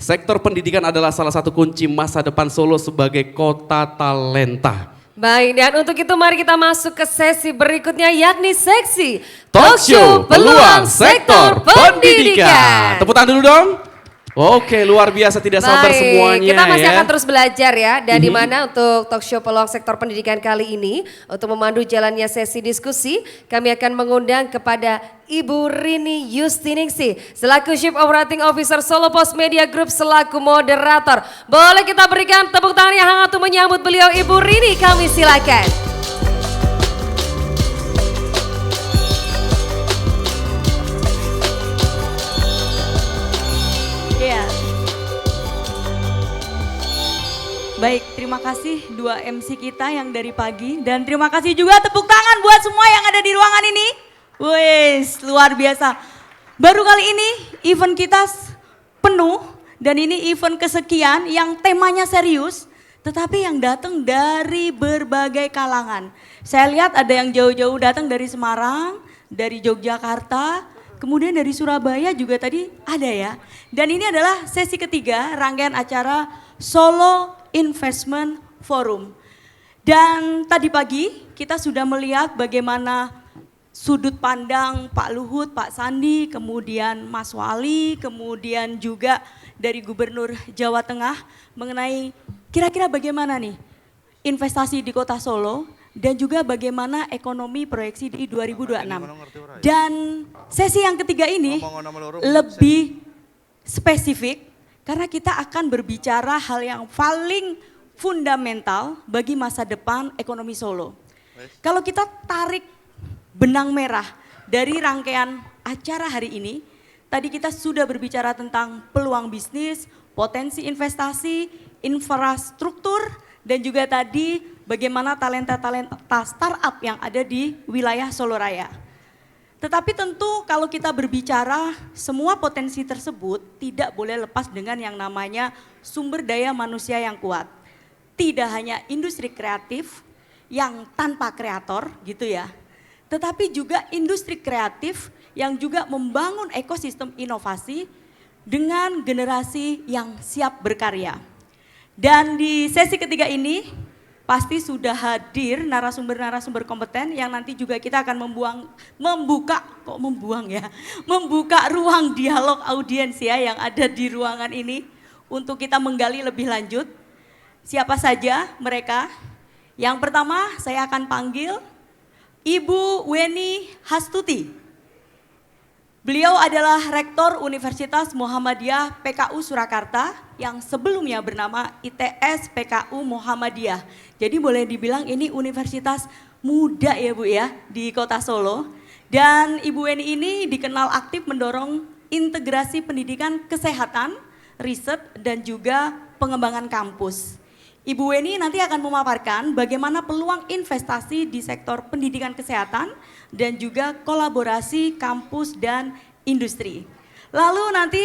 Sektor pendidikan adalah salah satu kunci masa depan Solo sebagai kota talenta. Baik, dan untuk itu mari kita masuk ke sesi berikutnya yakni seksi Talk Show Peluang Sektor Pendidikan. Tepuk tangan dulu dong. Oke, luar biasa, tidak sabar semuanya kita masih ya. akan terus belajar ya. Dan di mana untuk talk show peluang sektor pendidikan kali ini, untuk memandu jalannya sesi diskusi, kami akan mengundang kepada Ibu Rini Yustiningsih selaku Chief Operating Officer Solo Post Media Group selaku moderator. Boleh kita berikan tepuk tangan yang hangat untuk menyambut beliau Ibu Rini, kami silakan. Baik, terima kasih dua MC kita yang dari pagi. Dan terima kasih juga tepuk tangan buat semua yang ada di ruangan ini. Wes, luar biasa. Baru kali ini event kita penuh. Dan ini event kesekian yang temanya serius. Tetapi yang datang dari berbagai kalangan. Saya lihat ada yang jauh-jauh datang dari Semarang, dari Yogyakarta, kemudian dari Surabaya juga tadi ada ya. Dan ini adalah sesi ketiga rangkaian acara Solo Investment Forum. Dan tadi pagi kita sudah melihat bagaimana sudut pandang Pak Luhut, Pak Sandi, kemudian Mas Wali, kemudian juga dari Gubernur Jawa Tengah mengenai kira-kira bagaimana nih investasi di kota Solo dan juga bagaimana ekonomi proyeksi di 2026. Dan sesi yang ketiga ini lebih spesifik karena kita akan berbicara hal yang paling fundamental bagi masa depan ekonomi Solo. Kalau kita tarik benang merah dari rangkaian acara hari ini, tadi kita sudah berbicara tentang peluang bisnis, potensi investasi, infrastruktur, dan juga tadi bagaimana talenta-talenta startup yang ada di wilayah Solo Raya. Tetapi tentu kalau kita berbicara semua potensi tersebut tidak boleh lepas dengan yang namanya sumber daya manusia yang kuat. Tidak hanya industri kreatif yang tanpa kreator gitu ya. Tetapi juga industri kreatif yang juga membangun ekosistem inovasi dengan generasi yang siap berkarya. Dan di sesi ketiga ini pasti sudah hadir narasumber-narasumber kompeten yang nanti juga kita akan membuka ruang dialog audiens ya yang ada di ruangan ini untuk kita menggali lebih lanjut. Siapa saja mereka? Yang pertama saya akan panggil Ibu Weni Hastuti. Beliau adalah Rektor Universitas Muhammadiyah PKU Surakarta yang sebelumnya bernama ITS PKU Muhammadiyah. Jadi boleh dibilang ini universitas muda ya Bu ya di kota Solo. Dan Ibu Weni ini dikenal aktif mendorong integrasi pendidikan kesehatan, riset dan juga pengembangan kampus. Ibu Weni nanti akan memaparkan bagaimana peluang investasi di sektor pendidikan kesehatan dan juga kolaborasi kampus dan industri. Lalu nanti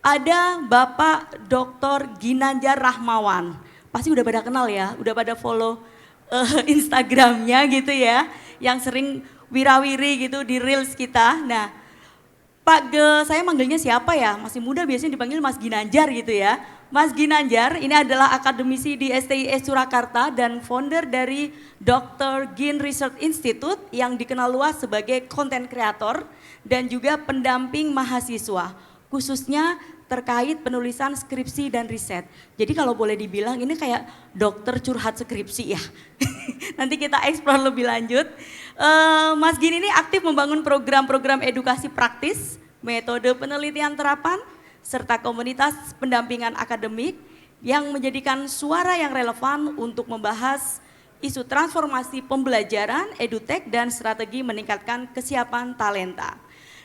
ada Bapak Dr. Ginanjar Rahmawan. Pasti udah pada kenal ya, udah pada follow Instagramnya gitu ya. Yang sering wirawiri gitu di Reels kita. Nah saya manggilnya siapa ya? Masih muda biasanya dipanggil Mas Ginanjar gitu ya. Mas Ginanjar ini adalah akademisi di STIS Surakarta dan founder dari Dr. Gin Research Institute yang dikenal luas sebagai content creator dan juga pendamping mahasiswa, khususnya terkait penulisan skripsi dan riset. Jadi kalau boleh dibilang ini kayak dokter curhat skripsi ya. Nanti kita eksplor lebih lanjut. Mas Gin ini aktif membangun program-program edukasi praktis, metode penelitian terapan, serta komunitas pendampingan akademik yang menjadikan suara yang relevan untuk membahas isu transformasi pembelajaran, edutech, dan strategi meningkatkan kesiapan talenta.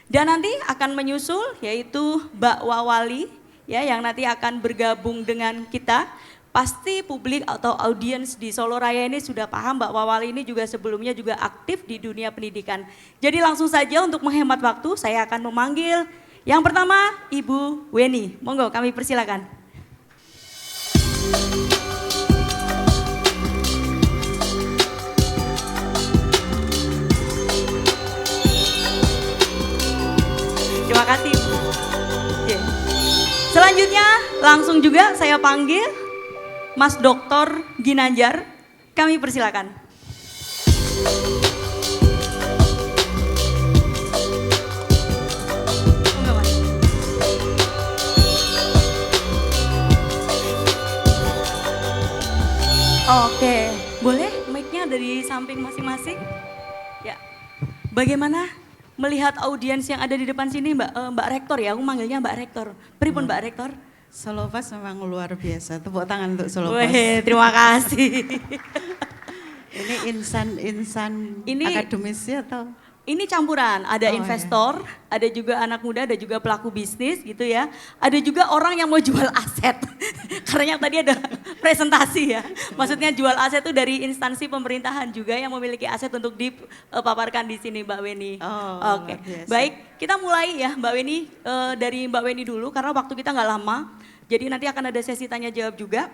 Dan nanti akan menyusul yaitu Mbak Wawali ya yang nanti akan bergabung dengan kita. Pasti publik atau audiens di Solo Raya ini sudah paham Mbak Wawali ini juga sebelumnya juga aktif di dunia pendidikan. Jadi langsung saja untuk menghemat waktu saya akan memanggil yang pertama Ibu Weni. Monggo kami persilakan. Terima kasih. Selanjutnya Langsung juga saya panggil Mas Dr. Ginanjar. Kami persilakan. Oke, boleh mic-nya dari samping masing-masing? Ya. Bagaimana melihat audiens yang ada di depan sini, Mbak Rektor ya? Aku manggilnya Mbak Rektor. Pripun Mbak Rektor? Solopas memang luar biasa. Tepuk tangan untuk Solopas. Weh, terima kasih. Ini insan Ini- akademisnya atau? Ini campuran, ada Oh, investor, ada juga anak muda, ada juga pelaku bisnis gitu ya. Ada juga orang yang mau jual aset. Karena yang tadi ada presentasi ya. Maksudnya jual aset itu dari instansi pemerintahan juga yang memiliki aset untuk dipaparkan di sini Mbak Weni. Oh, Oke, luar biasa. baik kita mulai ya Mbak Weni, dari Mbak Weni dulu karena waktu kita nggak lama. Jadi nanti akan ada sesi tanya jawab juga.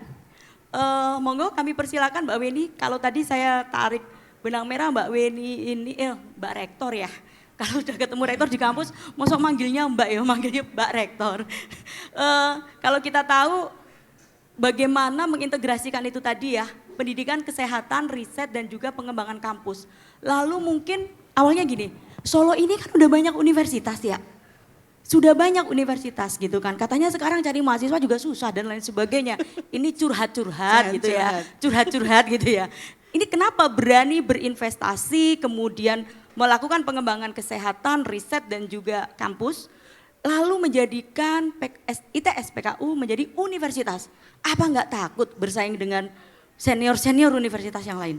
Monggo kami persilakan Mbak Weni, kalau tadi saya tarik benang merah Mbak Weni ini, Mbak Rektor ya. Kalau udah ketemu rektor di kampus, mosok manggilnya Mbak ya, manggilnya Mbak Rektor. Kalau kita tahu bagaimana mengintegrasikan itu tadi ya, pendidikan, kesehatan, riset dan juga pengembangan kampus. Lalu mungkin awalnya gini, Solo ini kan udah banyak universitas ya. Sudah banyak universitas gitu kan, katanya sekarang cari mahasiswa juga susah dan lain sebagainya. Ini curhat-curhat gitu ya, curhat-curhat gitu ya. Ini kenapa berani berinvestasi, kemudian melakukan pengembangan kesehatan, riset dan juga kampus, lalu menjadikan ITS PKU menjadi universitas. Apa nggak takut bersaing dengan senior-senior universitas yang lain?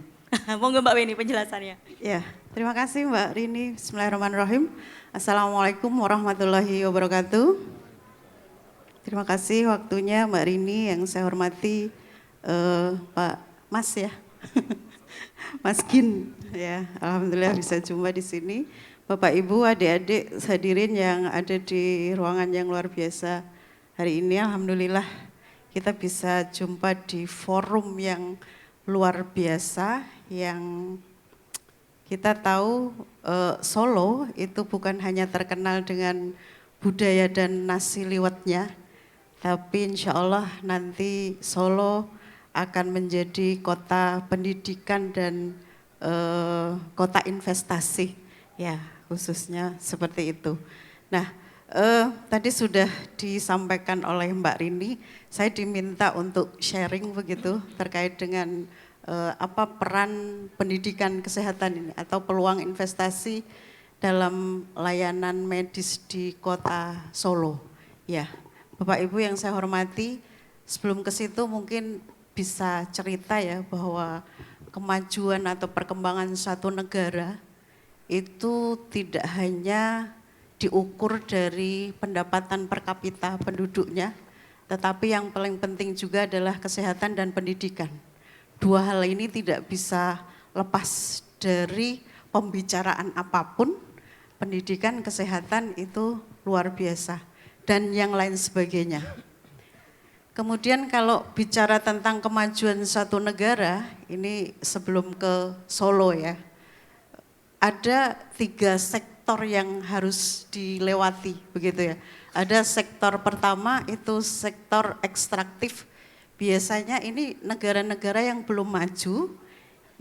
Monggo Mbak Weni penjelasannya. Ya, terima kasih Mbak Rini. Bismillahirrahmanirrahim. Assalamualaikum warahmatullahi wabarakatuh. Terima kasih waktunya Mbak Rini yang saya hormati, Pak Mas ya. Mas Gin ya, alhamdulillah bisa jumpa di sini. Bapak Ibu, adik-adik hadirin yang ada di ruangan yang luar biasa hari ini, alhamdulillah kita bisa jumpa di forum yang luar biasa yang kita tahu Solo itu bukan hanya terkenal dengan budaya dan nasi liwetnya, tapi insya Allah nanti Solo akan menjadi kota pendidikan dan kota investasi, ya khususnya seperti itu. Nah, tadi sudah disampaikan oleh Mbak Rini, saya diminta untuk sharing begitu terkait dengan apa peran pendidikan kesehatan ini atau peluang investasi dalam layanan medis di kota Solo. Ya, Bapak Ibu yang saya hormati, sebelum ke situ mungkin bisa cerita ya bahwa kemajuan atau perkembangan satu negara itu tidak hanya diukur dari pendapatan per kapita penduduknya, tetapi yang paling penting juga adalah kesehatan dan pendidikan. Dua hal ini tidak bisa lepas dari pembicaraan apapun, pendidikan, kesehatan itu luar biasa, dan yang lain sebagainya. Kemudian kalau bicara tentang kemajuan satu negara, ini sebelum ke Solo ya, ada 3 sektor yang harus dilewati begitu ya. Ada sektor pertama itu sektor ekstraktif, biasanya ini negara-negara yang belum maju,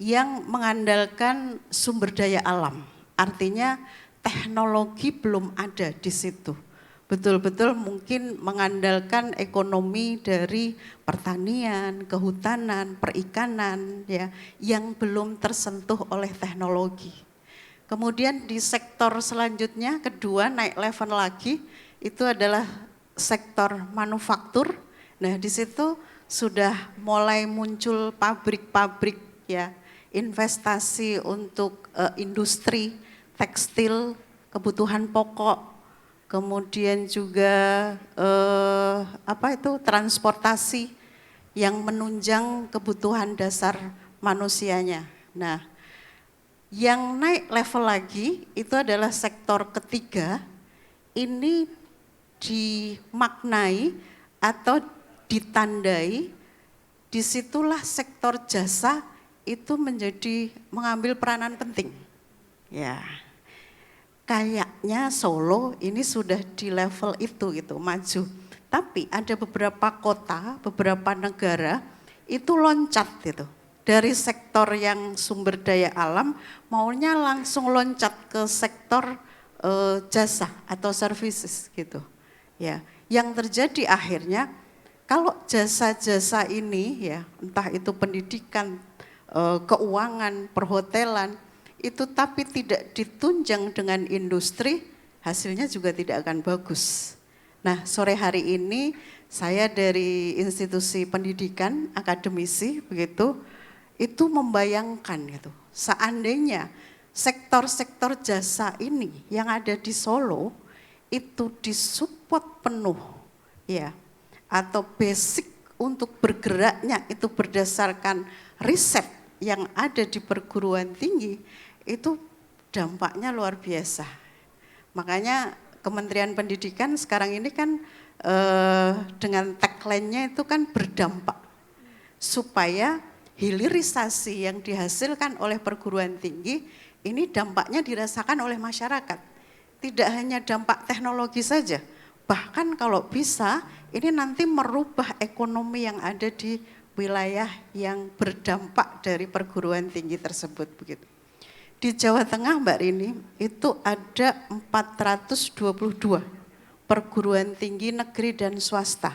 yang mengandalkan sumber daya alam, artinya teknologi belum ada di situ. Betul-betul mungkin mengandalkan ekonomi dari pertanian, kehutanan, perikanan ya, yang belum tersentuh oleh teknologi. Kemudian di sektor selanjutnya, kedua naik level lagi, itu adalah sektor manufaktur. Nah di situ sudah mulai muncul pabrik-pabrik ya, investasi untuk industri, tekstil, kebutuhan pokok, kemudian juga transportasi yang menunjang kebutuhan dasar manusianya. Nah, yang naik level lagi itu adalah sektor ketiga, ini dimaknai atau ditandai, disitulah sektor jasa itu mengambil peranan penting. Ya. Kayaknya Solo ini sudah di level itu gitu, maju. Tapi ada beberapa kota, beberapa negara itu loncat gitu. Dari sektor yang sumber daya alam maunya langsung loncat ke sektor jasa atau services gitu. Ya, yang terjadi akhirnya kalau jasa-jasa ini ya, entah itu pendidikan, keuangan, perhotelan, itu tapi tidak ditunjang dengan industri, hasilnya juga tidak akan bagus. Nah, sore hari ini saya dari institusi pendidikan, akademisi begitu, itu membayangkan gitu, seandainya sektor-sektor jasa ini yang ada di Solo itu disupport penuh ya, atau basic untuk bergeraknya itu berdasarkan riset yang ada di perguruan tinggi, itu dampaknya luar biasa. Makanya Kementerian Pendidikan sekarang ini kan dengan tagline-nya itu kan berdampak, supaya hilirisasi yang dihasilkan oleh perguruan tinggi ini dampaknya dirasakan oleh masyarakat. Tidak hanya dampak teknologi saja, bahkan kalau bisa ini nanti merubah ekonomi yang ada di wilayah yang berdampak dari perguruan tinggi tersebut begitu. Di Jawa Tengah Mbak Rini itu ada 422 perguruan tinggi negeri dan swasta.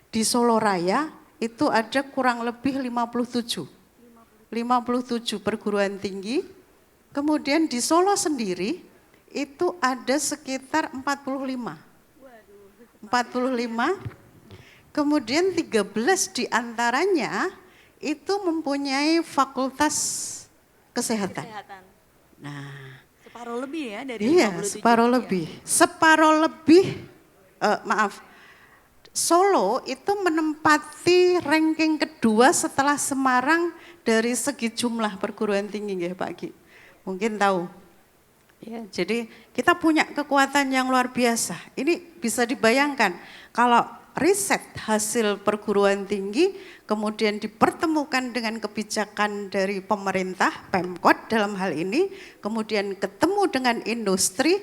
Di Solo Raya itu ada kurang lebih 57 perguruan tinggi. Kemudian di Solo sendiri itu ada sekitar 45. Kemudian 13 diantaranya itu mempunyai fakultas kesehatan. Nah, Separuh lebih ya dari iya, 57. separuh lebih, Solo itu menempati ranking kedua setelah Semarang dari segi jumlah perguruan tinggi ya Pak Gi. Mungkin tahu. Ya, jadi kita punya kekuatan yang luar biasa. Ini bisa dibayangkan kalau riset hasil perguruan tinggi kemudian dipertemukan dengan kebijakan dari pemerintah, Pemkot dalam hal ini, kemudian ketemu dengan industri,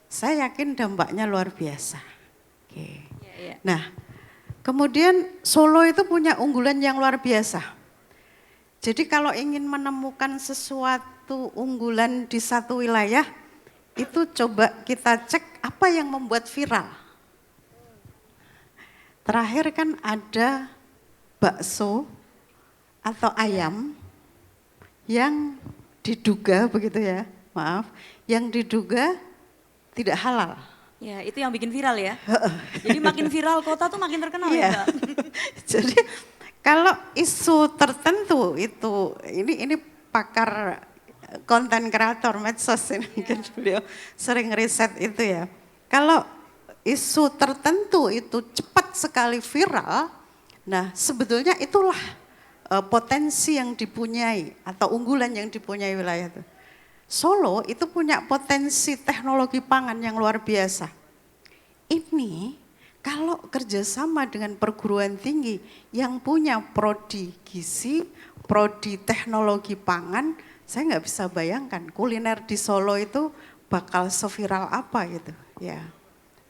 saya yakin dampaknya luar biasa. Oke. Nah, kemudian Solo itu punya unggulan yang luar biasa. Jadi kalau ingin menemukan sesuatu unggulan di satu wilayah, itu coba kita cek apa yang membuat viral. Terakhir kan ada bakso atau ayam yang diduga begitu ya, yang diduga tidak halal. Ya, itu yang bikin viral ya. Jadi makin viral kota tuh makin terkenal ya, Mbak. Jadi kalau isu tertentu itu, ini pakar konten kreator medsos ini, mungkin beliau sering riset itu ya. Kalau isu tertentu itu cepat sekali viral, nah sebetulnya itulah potensi yang dipunyai atau unggulan yang dipunyai wilayah itu. Solo itu punya potensi teknologi pangan yang luar biasa. Ini kalau kerjasama dengan perguruan tinggi yang punya prodi gizi, prodi teknologi pangan, saya nggak bisa bayangkan kuliner di Solo itu bakal seviral apa gitu ya.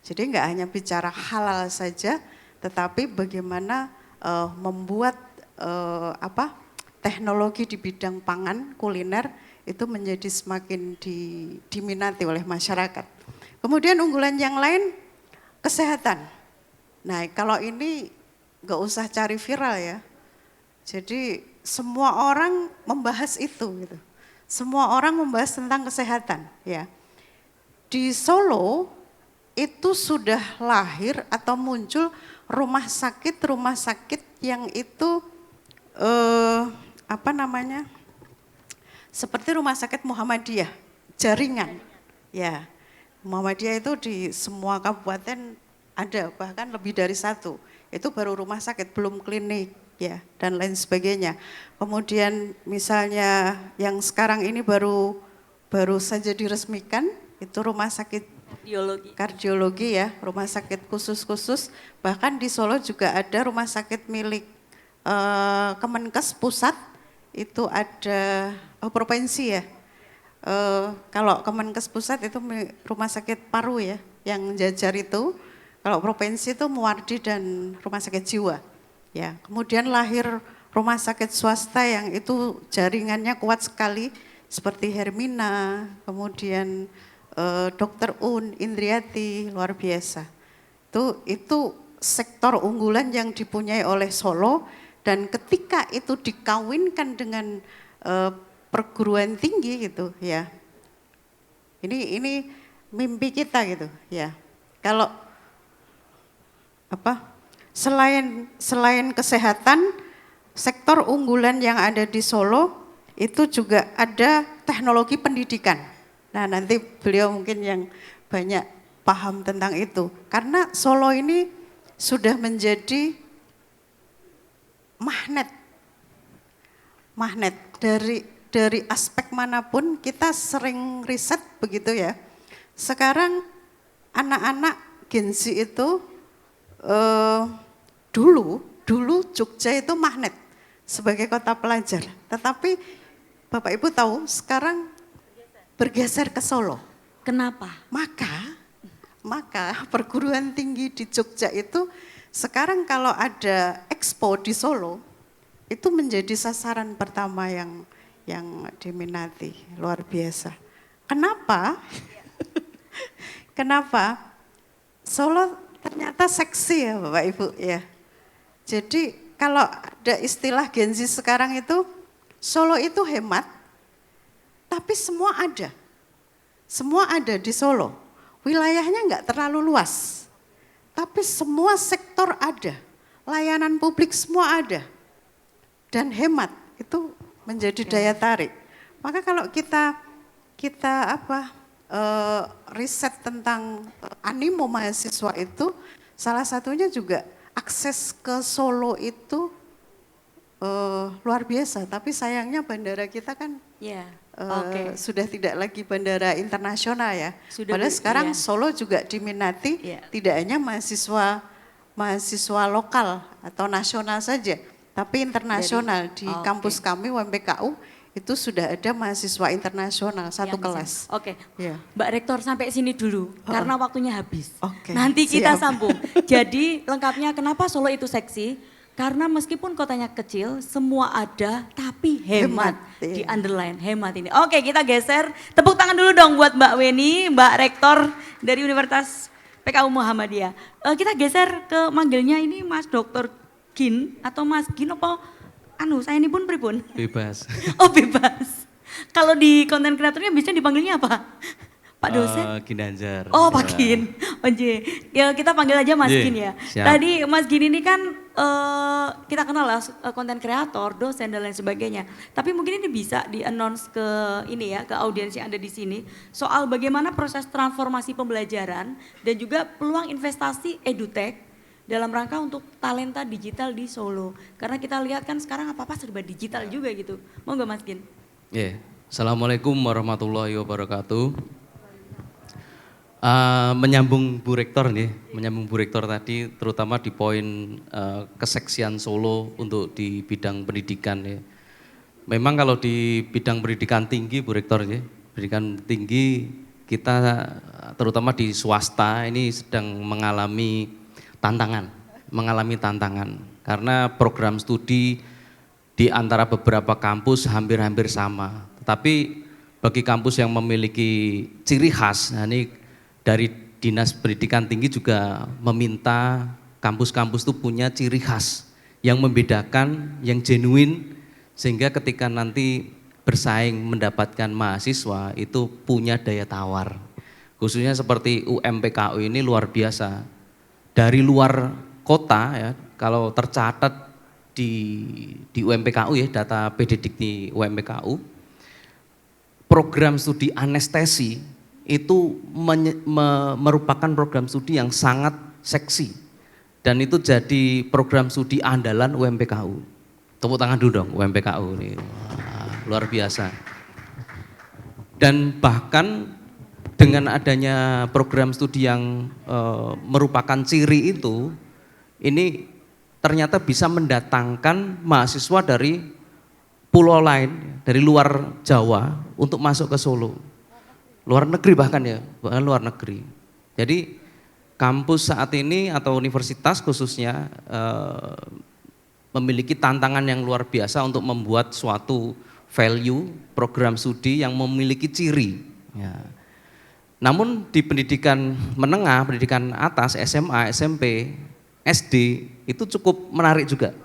Jadi nggak hanya bicara halal saja, tetapi bagaimana membuat teknologi di bidang pangan, kuliner itu menjadi semakin diminati oleh masyarakat. Kemudian unggulan yang lain, kesehatan. Nah kalau ini nggak usah cari viral ya. Jadi semua orang membahas itu gitu. Semua orang membahas tentang kesehatan ya. Di Solo itu sudah lahir atau muncul rumah sakit yang itu seperti rumah sakit Muhammadiyah, jaringan. Ya, Muhammadiyah itu di semua kabupaten ada, bahkan lebih dari satu. Itu baru rumah sakit, belum klinik ya dan lain sebagainya. Kemudian misalnya yang sekarang ini baru saja diresmikan, itu rumah sakit kardiologi ya, rumah sakit khusus, bahkan di Solo juga ada rumah sakit milik Kemenkes pusat, itu ada provinsi ya. Kalau Kemenkes pusat itu rumah sakit paru ya, yang jajar itu. kalau provinsi itu Muwardi dan rumah sakit jiwa. Ya, kemudian lahir rumah sakit swasta yang itu jaringannya kuat sekali seperti Hermina, kemudian Dokter Indriati, luar biasa. Itu sektor unggulan yang dipunyai oleh Solo, dan ketika itu dikawinkan dengan perguruan tinggi gitu ya. Ini mimpi kita gitu ya. Kalau selain kesehatan, sektor unggulan yang ada di Solo itu juga ada teknologi pendidikan. Nah, nanti beliau mungkin yang banyak paham tentang itu. Karena Solo ini sudah menjadi magnet dari aspek manapun. Kita sering riset begitu ya. Sekarang anak-anak Gen Z itu dulu Jogja itu magnet sebagai kota pelajar. Tetapi Bapak Ibu tahu sekarang bergeser ke Solo. Kenapa? Maka perguruan tinggi di Jogja itu sekarang kalau ada expo di Solo itu menjadi sasaran pertama yang diminati, luar biasa. Kenapa? Kenapa? Solo ternyata seksi ya Bapak Ibu ya. Jadi kalau ada istilah Gen Z sekarang itu, Solo itu hemat, tapi semua ada. Semua ada di Solo. Wilayahnya enggak terlalu luas, tapi semua sektor ada. Layanan publik semua ada. Dan hemat, itu menjadi daya tarik. Maka kalau kita riset tentang animo mahasiswa itu, salah satunya juga akses ke Solo itu luar biasa. Tapi sayangnya bandara kita kan sudah tidak lagi bandara internasional ya. Padahal sekarang Solo juga diminati, tidak hanya mahasiswa lokal atau nasional saja, tapi internasional. Di kampus kami UMPKU itu sudah ada mahasiswa internasional satu kelas. Ya. Mbak Rektor sampai sini dulu karena waktunya habis. Siap. Nanti kita sambung. Jadi lengkapnya kenapa Solo itu seksi? Karena meskipun kotanya kecil, semua ada, tapi hemat. Di underline, hemat ini. Oke, kita geser. Tepuk tangan dulu dong buat Mbak Weni, Mbak Rektor dari Universitas PKU Muhammadiyah. Kita geser ke manggilnya ini Mas Dr. Gin atau Mas Gin apa? Saya ini pun pripun? Bebas. Oh bebas. Kalau di konten kreatornya biasanya dipanggilnya apa? Pak dosen? Ginanjar. Oh Pak Gin. Ya kita panggil aja Mas Gin ya. Siap. Tadi Mas Gin ini kan kita kenal lah konten kreator, dosen dan lain sebagainya. Tapi mungkin ini bisa di-announce ke ini ya, ke audiens yang ada di sini. Soal bagaimana proses transformasi pembelajaran dan juga peluang investasi edutech dalam rangka untuk talenta digital di Solo. Karena kita lihat kan sekarang apa-apa serba digital juga gitu. Mau nggak Mas Gin? Assalamualaikum warahmatullahi wabarakatuh. Menyambung Bu Rektor tadi, terutama di poin keseksian Solo untuk di bidang pendidikan ya. Memang kalau di bidang pendidikan tinggi Bu Rektor ya, pendidikan tinggi kita terutama di swasta ini sedang mengalami tantangan karena program studi di antara beberapa kampus hampir-hampir sama. Tetapi bagi kampus yang memiliki ciri khas, nah ini dari Dinas Pendidikan Tinggi juga meminta kampus-kampus itu punya ciri khas yang membedakan, yang genuine, sehingga ketika nanti bersaing mendapatkan mahasiswa itu punya daya tawar. Khususnya seperti UMPKU ini luar biasa. Dari luar kota ya, kalau tercatat di UMPKU ya, data PDDikti UMPKU, program studi anestesi itu merupakan program studi yang sangat seksi dan itu jadi program studi andalan UMPKU. Tepuk tangan dulu dong UMPKU ini. Luar biasa. Dan bahkan dengan adanya program studi yang merupakan ciri itu, ini ternyata bisa mendatangkan mahasiswa dari pulau lain, dari luar Jawa untuk masuk ke Solo. Luar negeri bahkan ya, bahkan luar negeri. Jadi kampus saat ini atau universitas khususnya memiliki tantangan yang luar biasa untuk membuat suatu value program studi yang memiliki ciri. Ya. Namun di pendidikan menengah, pendidikan atas, SMA, SMP, SD itu cukup menarik juga.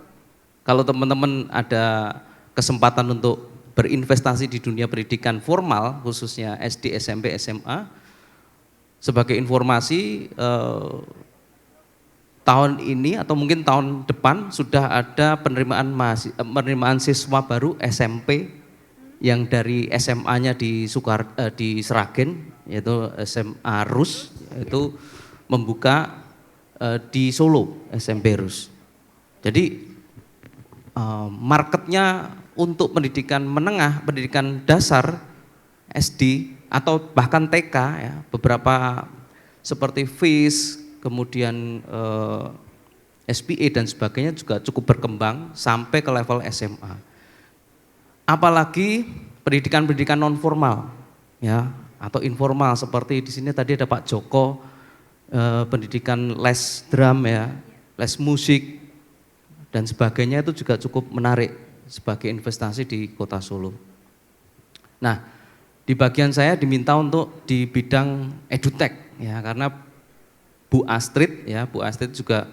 Kalau teman-teman ada kesempatan untuk berinvestasi di dunia pendidikan formal, khususnya SD, SMP, SMA, sebagai informasi tahun ini atau mungkin tahun depan sudah ada penerimaan siswa baru SMP yang dari SMA-nya di Seragen, yaitu SMA Rus, yaitu membuka di Solo SMP Rus. Jadi marketnya untuk pendidikan menengah, pendidikan dasar, SD atau bahkan TK ya, beberapa seperti FIS, kemudian SPA dan sebagainya juga cukup berkembang sampai ke level SMA. Apalagi pendidikan-pendidikan non formal ya atau informal seperti di sini tadi ada Pak Joko, pendidikan les drum ya, les musik dan sebagainya itu juga cukup menarik sebagai investasi di Kota Solo. Nah, di bagian saya diminta untuk di bidang edutech ya, karena Bu Astrid juga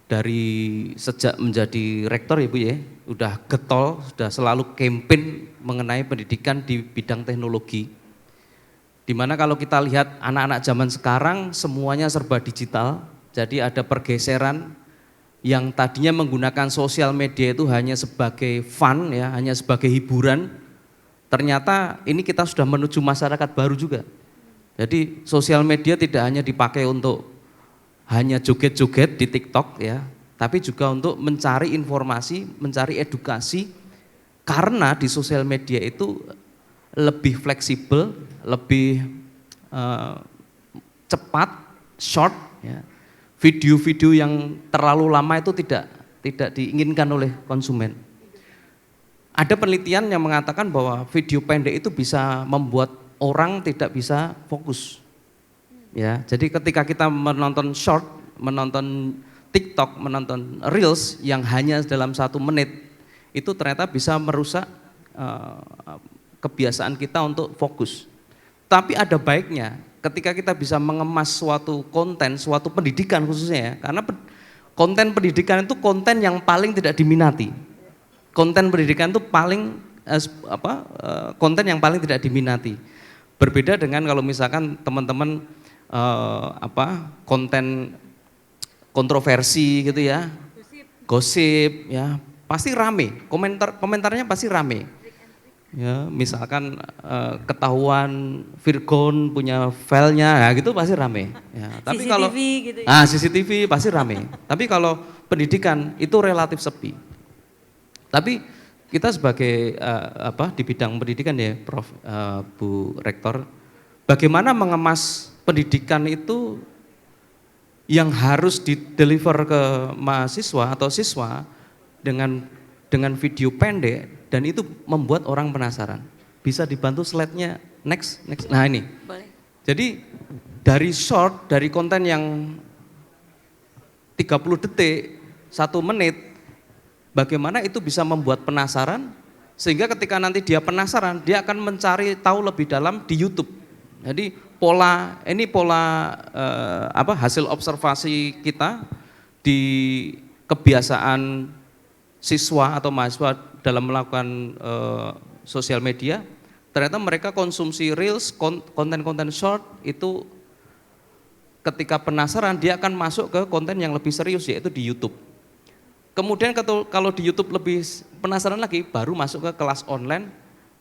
dari sejak menjadi rektor ya Bu ya, udah getol, sudah selalu campaign mengenai pendidikan di bidang teknologi. Dimana kalau kita lihat anak-anak zaman sekarang semuanya serba digital, jadi ada pergeseran yang tadinya menggunakan sosial media itu hanya sebagai fun ya, hanya sebagai hiburan, ternyata ini kita sudah menuju masyarakat baru juga. Jadi sosial media tidak hanya dipakai untuk hanya joget-joget di TikTok ya, tapi juga untuk mencari informasi, mencari edukasi, karena di sosial media itu lebih fleksibel, lebih cepat, short ya. Video-video yang terlalu lama itu tidak diinginkan oleh konsumen. Ada penelitian yang mengatakan bahwa video pendek itu bisa membuat orang tidak bisa fokus. Ya, jadi ketika kita menonton short, menonton TikTok, menonton Reels yang hanya dalam 1 menit, itu ternyata bisa merusak kebiasaan kita untuk fokus. Tapi ada baiknya ketika kita bisa mengemas suatu konten, suatu pendidikan khususnya ya, karena konten pendidikan itu konten yang paling tidak diminati. Konten pendidikan itu konten yang paling tidak diminati. Berbeda dengan kalau misalkan teman-teman konten kontroversi gitu ya, gosip ya, pasti rame, komentarnya pasti rame. Ya, misalkan ketahuan Virgon punya filenya, ya gitu pasti rame. Ya, tapi CCTV kalau gitu ya. CCTV pasti rame. Tapi kalau pendidikan itu relatif sepi. Tapi kita sebagai di bidang pendidikan ya, Prof, Bu Rektor, bagaimana mengemas pendidikan itu yang harus dideliver ke mahasiswa atau siswa dengan video pendek dan itu membuat orang penasaran. Bisa dibantu slide-nya next. Nah ini. Boleh. Jadi dari short, dari konten yang 30 detik, 1 menit, bagaimana itu bisa membuat penasaran sehingga ketika nanti dia penasaran, dia akan mencari tahu lebih dalam di YouTube. Jadi pola hasil observasi kita di kebiasaan siswa atau mahasiswa dalam melakukan sosial media, ternyata mereka konsumsi Reels, konten-konten short itu ketika penasaran dia akan masuk ke konten yang lebih serius yaitu di YouTube. Kemudian kalau di YouTube lebih penasaran lagi baru masuk ke kelas online,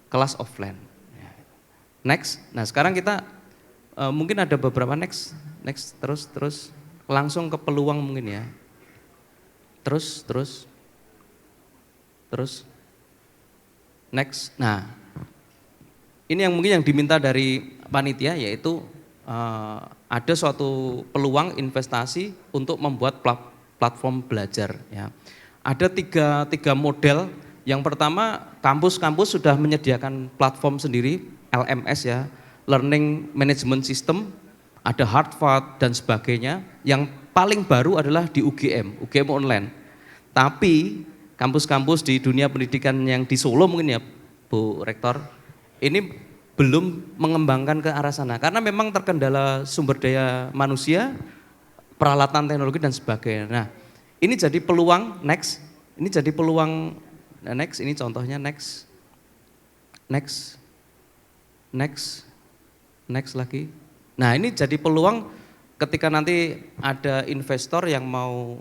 kelas offline. Next, nah sekarang kita mungkin ada beberapa next terus langsung ke peluang mungkin ya. Terus next. Nah, ini yang mungkin yang diminta dari panitia yaitu ada suatu peluang investasi untuk membuat platform belajar. Ya. Ada tiga model. Yang pertama, kampus-kampus sudah menyediakan platform sendiri, LMS ya, Learning Management System, ada Harvard dan sebagainya. Yang paling baru adalah di UGM online. Tapi kampus-kampus di dunia pendidikan yang di Solo mungkin ya Bu Rektor, ini belum mengembangkan ke arah sana. Karena memang terkendala sumber daya manusia, peralatan teknologi dan sebagainya. Nah, ini jadi peluang next. Ini jadi peluang next. Ini contohnya next lagi. Nah, ini jadi peluang ketika nanti ada investor yang mau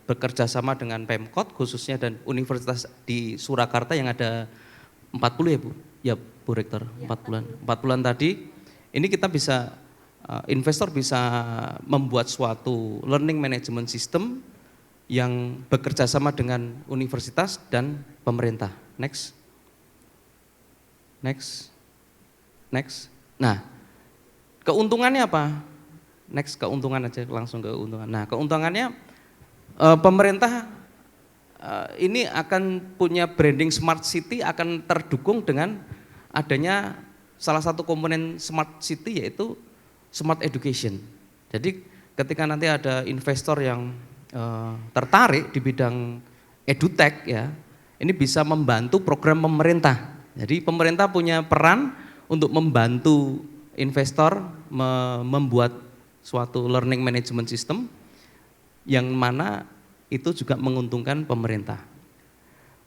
bekerja sama dengan Pemkot khususnya dan universitas di Surakarta yang ada 40 ya Bu? Ya Bu Rektor, 4 bulan. 4 bulan tadi, ini kita bisa, investor bisa membuat suatu learning management system yang bekerja sama dengan universitas dan pemerintah. Next. Nah, keuntungannya apa? Next, keuntungan aja, langsung ke keuntungan. Nah, keuntungannya pemerintah ini akan punya branding smart city, akan terdukung dengan adanya salah satu komponen smart city yaitu smart education. Jadi ketika nanti ada investor yang tertarik di bidang edutech ya, ini bisa membantu program pemerintah. Jadi pemerintah punya peran untuk membantu investor membuat suatu learning management system yang mana itu juga menguntungkan pemerintah.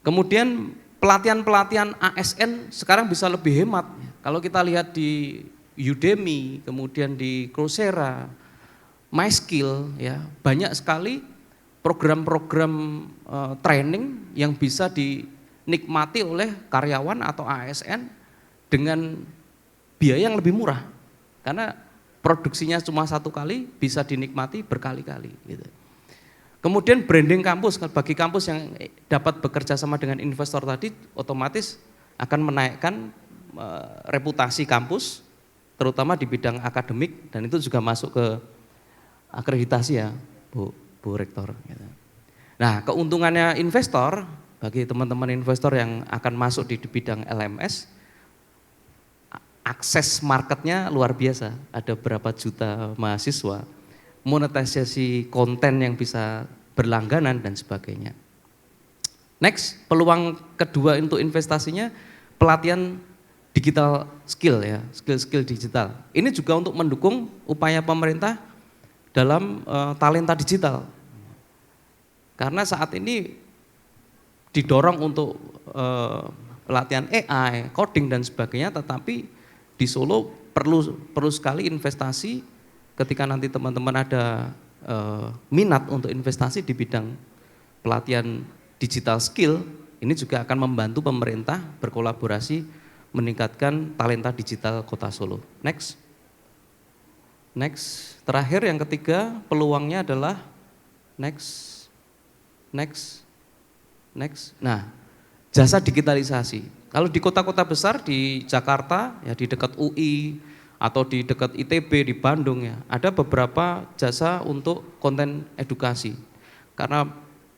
Kemudian pelatihan-pelatihan ASN sekarang bisa lebih hemat. Kalau kita lihat di Udemy, kemudian di Coursera, MySkill, ya banyak sekali program-program training yang bisa dinikmati oleh karyawan atau ASN dengan biaya yang lebih murah. Karena produksinya cuma 1 kali bisa dinikmati berkali-kali. Gitu. Kemudian branding kampus, bagi kampus yang dapat bekerja sama dengan investor tadi otomatis akan menaikkan reputasi kampus terutama di bidang akademik dan itu juga masuk ke akreditasi ya Bu Rektor. Gitu. Nah keuntungannya investor bagi teman-teman investor yang akan masuk di bidang LMS, akses marketnya luar biasa, ada berapa juta mahasiswa, monetisasi konten yang bisa berlangganan dan sebagainya. Next, peluang kedua untuk investasinya pelatihan digital skill ya, skill digital. Ini juga untuk mendukung upaya pemerintah dalam talenta digital. Karena saat ini didorong untuk pelatihan AI, coding dan sebagainya, tetapi di Solo perlu sekali investasi ketika nanti teman-teman ada minat untuk investasi di bidang pelatihan digital skill, ini juga akan membantu pemerintah berkolaborasi meningkatkan talenta digital Kota Solo. Next. Terakhir yang ketiga peluangnya adalah next. Nah, jasa digitalisasi. Kalau di kota-kota besar di Jakarta, ya di dekat UI atau di dekat ITB di Bandung ya, ada beberapa jasa untuk konten edukasi. Karena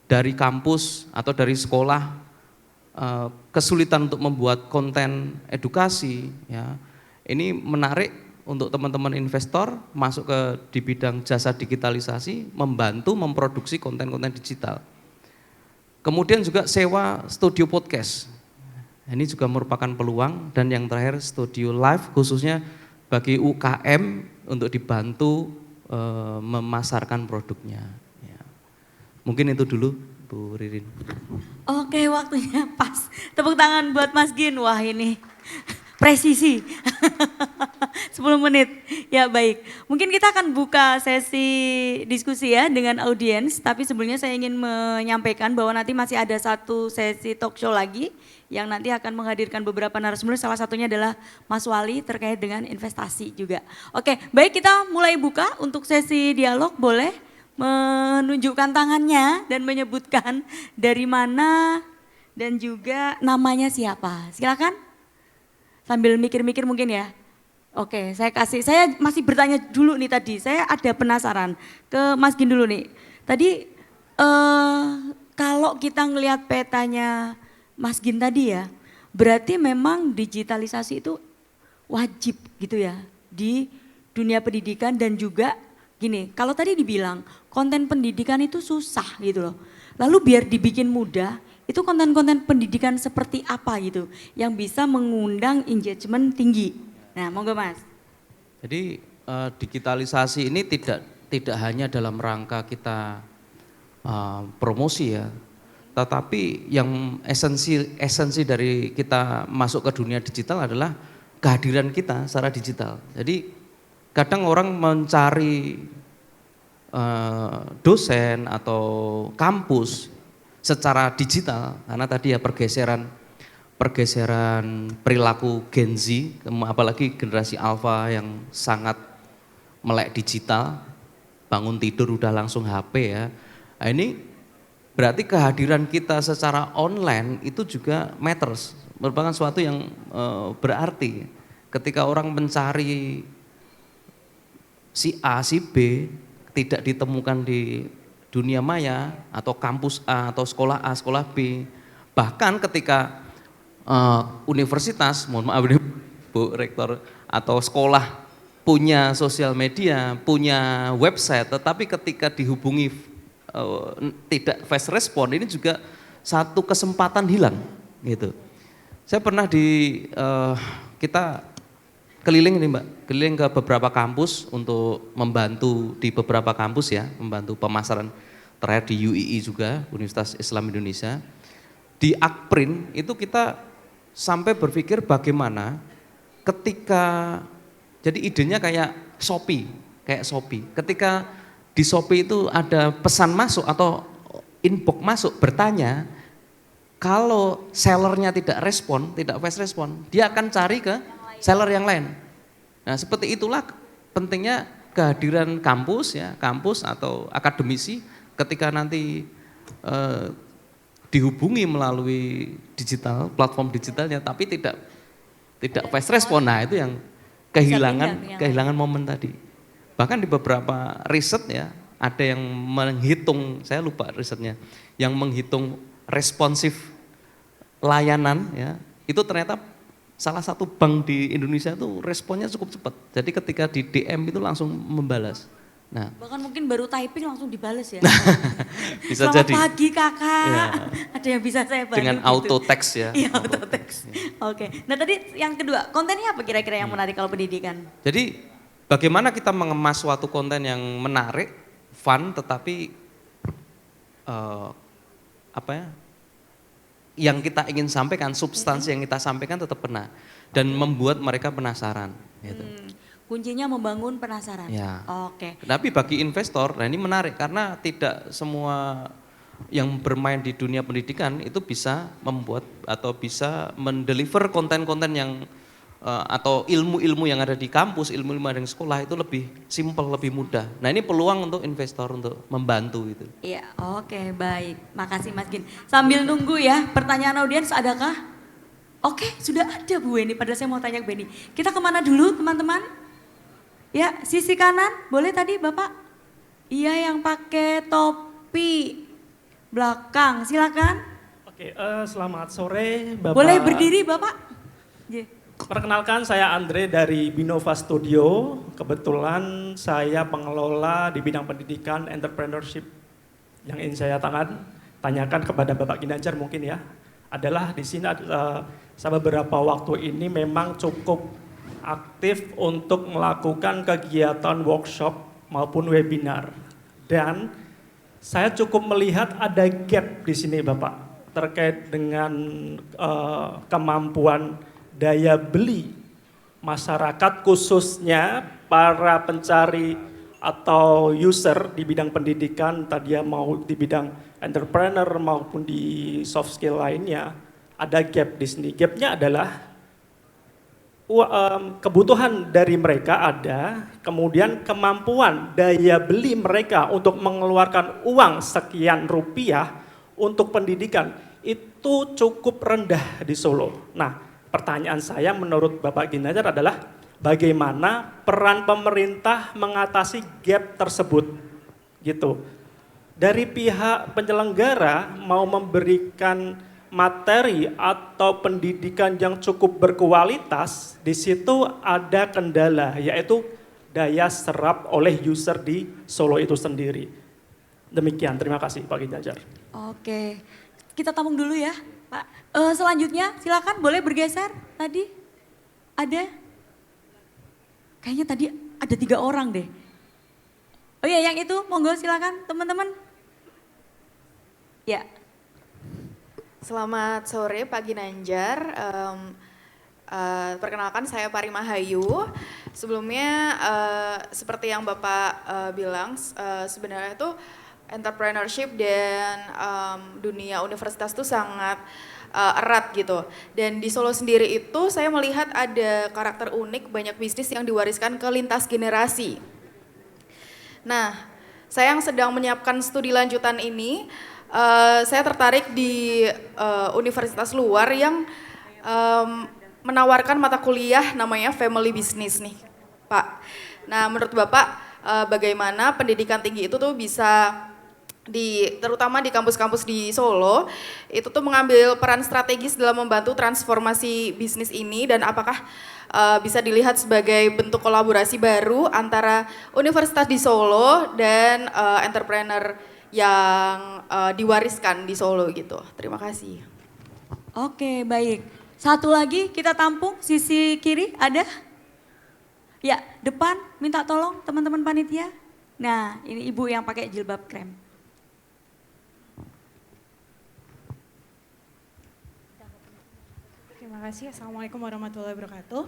dari kampus atau dari sekolah kesulitan untuk membuat konten edukasi ya. Ini menarik untuk teman-teman investor masuk ke di bidang jasa digitalisasi, membantu memproduksi konten-konten digital. Kemudian juga sewa studio podcast. Ini juga merupakan peluang dan yang terakhir studio live khususnya bagi UKM untuk dibantu memasarkan produknya. Ya. Mungkin itu dulu Bu Ririn. Oke, waktunya pas. Tepuk tangan buat Mas Gin. Wah ini presisi. 10 menit. Ya baik. Mungkin kita akan buka sesi diskusi ya dengan audiens. Tapi sebelumnya saya ingin menyampaikan bahwa nanti masih ada satu sesi talk show lagi yang nanti akan menghadirkan beberapa narasumber. Salah satunya adalah Mas Wali terkait dengan investasi juga. Oke, baik kita mulai buka untuk sesi dialog. Boleh menunjukkan tangannya dan menyebutkan dari mana dan juga namanya siapa. Silakan. Sambil mikir-mikir mungkin ya. Oke, saya masih bertanya dulu nih tadi. Saya ada penasaran ke Mas Gin dulu nih. Tadi kalau kita ngelihat petanya Mas Gin tadi ya, berarti memang digitalisasi itu wajib gitu ya di dunia pendidikan dan juga gini, kalau tadi dibilang konten pendidikan itu susah gitu loh. Lalu biar dibikin mudah, itu konten-konten pendidikan seperti apa gitu yang bisa mengundang engagement tinggi. Nah, monggo Mas. Jadi digitalisasi ini tidak hanya dalam rangka kita promosi ya, tetapi yang esensi dari kita masuk ke dunia digital adalah kehadiran kita secara digital. Jadi kadang orang mencari dosen atau kampus secara digital karena tadi ya pergeseran perilaku Gen Z, apalagi generasi Alpha yang sangat melek digital, bangun tidur udah langsung HP ya. Nah, ini berarti kehadiran kita secara online itu juga matters, merupakan suatu yang berarti. Ketika orang mencari si A, si B tidak ditemukan di dunia maya atau kampus A atau sekolah A, sekolah B. Bahkan ketika universitas, mohon maaf Bu Rektor, atau sekolah punya sosial media, punya website, tetapi ketika dihubungi tidak fast respon, ini juga satu kesempatan hilang gitu. Saya pernah kita keliling nih Mbak, keliling ke beberapa kampus untuk membantu di beberapa kampus ya, membantu pemasaran terakhir di UII juga, Universitas Islam Indonesia. Di Akprin itu kita sampai berpikir bagaimana ketika, jadi idenya kayak Shopee. Ketika di Shopee itu ada pesan masuk atau inbox masuk bertanya, kalau sellernya tidak respon, tidak fast respon, dia akan cari ke seller yang lain. Nah seperti itulah pentingnya kehadiran kampus ya, kampus atau akademisi ketika nanti dihubungi melalui digital, platform digitalnya, tapi tidak fast respon. Nah itu yang kehilangan momen tadi. Bahkan di beberapa riset ya, ada yang menghitung, saya lupa risetnya, yang menghitung responsif layanan ya, itu ternyata salah satu bank di Indonesia itu responnya cukup cepat. Jadi ketika di DM itu langsung membalas. Nah, bahkan mungkin baru typing langsung dibales ya. Bisa selamat jadi. Pagi kakak. Ya. Ada yang bisa saya bantu dengan gitu. auto text ya. Iya auto text. Oke. Nah tadi yang kedua, kontennya apa kira-kira yang menarik kalau pendidikan? Jadi bagaimana kita mengemas suatu konten yang menarik, fun, tetapi yang kita ingin sampaikan, substansi yang kita sampaikan tetap benar dan membuat mereka penasaran. Gitu. Kuncinya membangun penasaran. Ya. Oke. Tapi bagi investor, nah ini menarik karena tidak semua yang bermain di dunia pendidikan itu bisa membuat atau bisa mendeliver konten-konten yang atau ilmu-ilmu yang ada di kampus, ilmu-ilmu yang ada di sekolah itu lebih simpel, lebih mudah. Nah ini peluang untuk investor untuk membantu itu. Iya, oke, baik. Makasih Mas Gin. Sambil nunggu ya, pertanyaan audiens adakah? Oke, sudah ada Bu Beni, padahal saya mau tanya ke Beni. Kita kemana dulu teman-teman? Ya, sisi kanan, boleh tadi Bapak? Iya yang pakai topi belakang, silakan. Oke, selamat sore Bapak. Boleh berdiri Bapak? Yeah. Perkenalkan saya Andre dari Binova Studio. Kebetulan saya pengelola di bidang pendidikan entrepreneurship. Yang ingin saya tanyakan kepada Bapak Ginanjar mungkin ya, adalah di sini saya beberapa waktu ini memang cukup aktif untuk melakukan kegiatan workshop maupun webinar. Dan saya cukup melihat ada gap di sini Bapak terkait dengan kemampuan daya beli masyarakat khususnya para pencari atau user di bidang pendidikan, tadi ya mau di bidang entrepreneur maupun di soft skill lainnya, ada gap di sini. Gapnya adalah kebutuhan dari mereka ada, kemudian kemampuan daya beli mereka untuk mengeluarkan uang sekian rupiah untuk pendidikan itu cukup rendah di Solo. Nah, pertanyaan saya menurut Bapak Ginanjar adalah bagaimana peran pemerintah mengatasi gap tersebut gitu. Dari pihak penyelenggara mau memberikan materi atau pendidikan yang cukup berkualitas, di situ ada kendala yaitu daya serap oleh user di Solo itu sendiri. Demikian, terima kasih Pak Ginanjar. Oke, kita tampung dulu ya Pak. Selanjutnya silakan boleh bergeser tadi. Ada? Kayaknya tadi ada 3 orang deh. Oh iya yang itu monggo silakan teman-teman. Ya. Selamat sore Pak Ginanjar. Perkenalkan saya Pari Mahayu. Sebelumnya seperti yang Bapak bilang, sebenarnya itu entrepreneurship dan dunia universitas itu sangat erat gitu. Dan di Solo sendiri itu saya melihat ada karakter unik, banyak bisnis yang diwariskan ke lintas generasi. Nah, saya yang sedang menyiapkan studi lanjutan ini, saya tertarik di universitas luar yang menawarkan mata kuliah namanya Family Business nih, Pak. Nah, menurut Bapak bagaimana pendidikan tinggi itu tuh bisa terutama di kampus-kampus di Solo itu tuh mengambil peran strategis dalam membantu transformasi bisnis ini, dan apakah bisa dilihat sebagai bentuk kolaborasi baru antara universitas di Solo dan entrepreneur yang diwariskan di Solo gitu. Terima kasih. Oke baik. Satu lagi kita tampung sisi kiri ada? Ya depan minta tolong teman-teman panitia. Nah ini ibu yang pakai jilbab krem. Terima kasih. Assalamualaikum warahmatullahi wabarakatuh.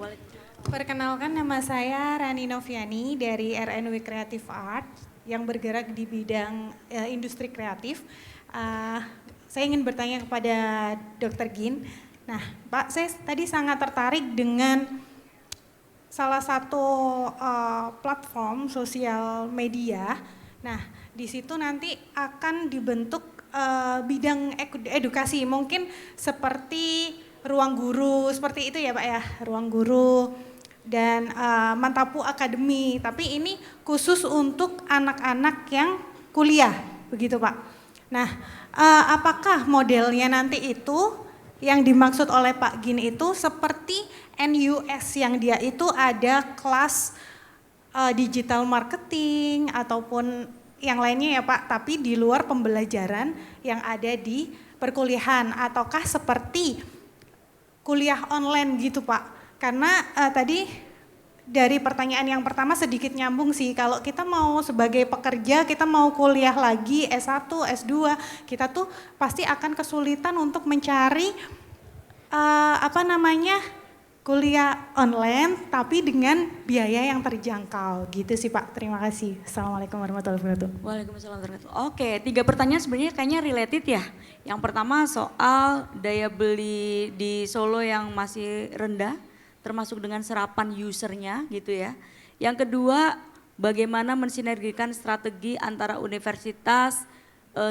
Perkenalkan, nama saya Rani Noviani dari RNW Creative Art yang bergerak di bidang industri kreatif. Saya ingin bertanya kepada Dr. Gin. Nah, Pak, saya tadi sangat tertarik dengan salah satu platform sosial media. Nah, di situ nanti akan dibentuk bidang edukasi, mungkin seperti ruang guru, seperti itu ya Pak ya, ruang guru dan Mantapu Academy, tapi ini khusus untuk anak-anak yang kuliah, begitu Pak. Nah, apakah modelnya nanti itu yang dimaksud oleh Pak Gin itu seperti NUS yang dia itu ada kelas digital marketing ataupun yang lainnya ya Pak, tapi di luar pembelajaran yang ada di perkuliahan, ataukah seperti kuliah online gitu Pak? Karena tadi dari pertanyaan yang pertama sedikit nyambung sih, kalau kita mau sebagai pekerja, kita mau kuliah lagi S1, S2, kita tuh pasti akan kesulitan untuk mencari kuliah online tapi dengan biaya yang terjangkau gitu sih Pak. Terima kasih. Assalamualaikum warahmatullahi wabarakatuh. Waalaikumsalam warahmatullahi wabarakatuh. Oke, 3 pertanyaan sebenarnya kayaknya related ya. Yang pertama soal daya beli di Solo yang masih rendah, termasuk dengan serapan usernya gitu ya. Yang kedua, bagaimana mensinergikan strategi antara universitas,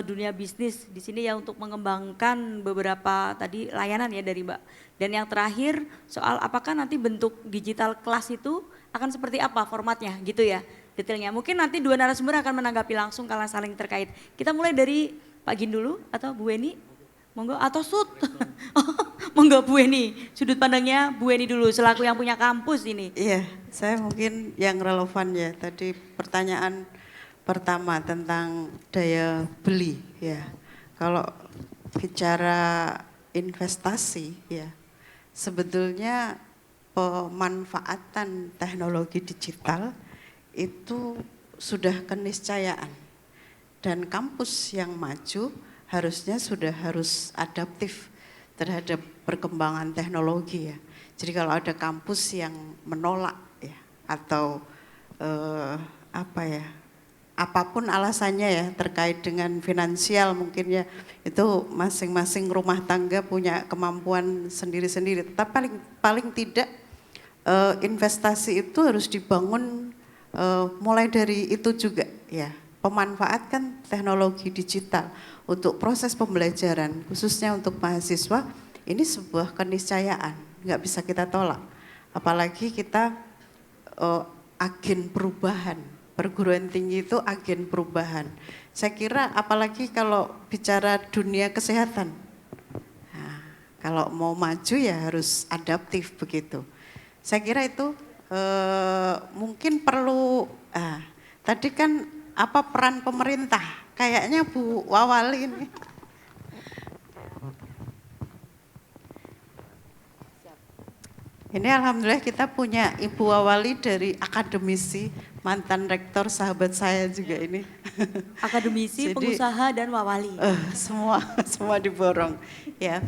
dunia bisnis di sini ya untuk mengembangkan beberapa tadi layanan ya dari Mbak. Dan yang terakhir soal apakah nanti bentuk digital kelas itu akan seperti apa formatnya gitu ya detailnya. Mungkin nanti 2 narasumber akan menanggapi langsung kalau saling terkait. Kita mulai dari Pak Gin dulu atau Bu Weni, monggo atau Sud. Monggo Bu Weni, sudut pandangnya Bu Weni dulu selaku yang punya kampus ini. Iya, saya mungkin yang relevan ya tadi pertanyaan pertama tentang daya beli ya. Kalau bicara investasi ya, sebetulnya pemanfaatan teknologi digital itu sudah keniscayaan, dan kampus yang maju harusnya harus adaptif terhadap perkembangan teknologi ya. Jadi kalau ada kampus yang menolak ya atau apapun alasannya ya terkait dengan finansial mungkin ya, itu masing-masing rumah tangga punya kemampuan sendiri-sendiri. Tapi paling tidak investasi itu harus dibangun mulai dari itu juga ya, pemanfaatkan teknologi digital untuk proses pembelajaran khususnya untuk mahasiswa. Ini sebuah keniscayaan, nggak bisa kita tolak. Apalagi kita agen perubahan. Perguruan tinggi itu agen perubahan. Saya kira apalagi kalau bicara dunia kesehatan. Nah, kalau mau maju ya harus adaptif begitu. Saya kira itu mungkin perlu, tadi kan apa peran pemerintah, kayaknya Bu Wawali ini. Ini alhamdulillah kita punya Ibu Wawali dari akademisi, mantan rektor, sahabat saya juga ini. Akademisi, Jadi, pengusaha dan wawali. semua diborong. Ya,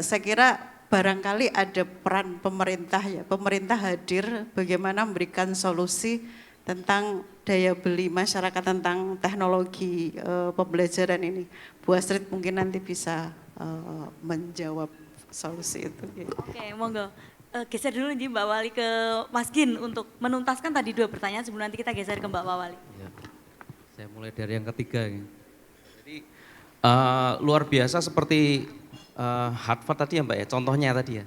saya kira barangkali ada peran pemerintah ya. Pemerintah hadir bagaimana memberikan solusi tentang daya beli masyarakat tentang teknologi pembelajaran ini. Bu Astrid mungkin nanti bisa menjawab solusi itu. Ya. Oke, monggo. Geser dulu nih Mbak Wali ke Mas Gin untuk menuntaskan tadi 2 pertanyaan sebelum nanti kita geser ke Mbak Wali. Ya, saya mulai dari yang ketiga. Jadi luar biasa seperti Harvard tadi ya Mbak ya,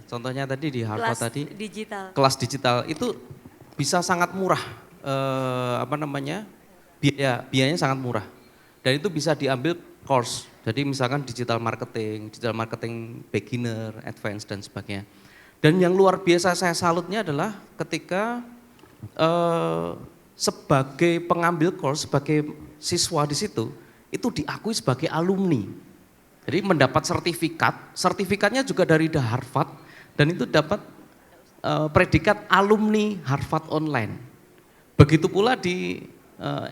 contohnya tadi di Harvard Kelas tadi. digital. Kelas digital itu bisa sangat murah, biayanya sangat murah. Dan itu bisa diambil course, jadi misalkan digital marketing beginner, advance dan sebagainya. Dan yang luar biasa saya salutnya adalah ketika sebagai pengambil course, sebagai siswa di situ, itu diakui sebagai alumni. Jadi mendapat sertifikatnya juga dari Harvard, dan itu dapat predikat alumni Harvard Online. Begitu pula di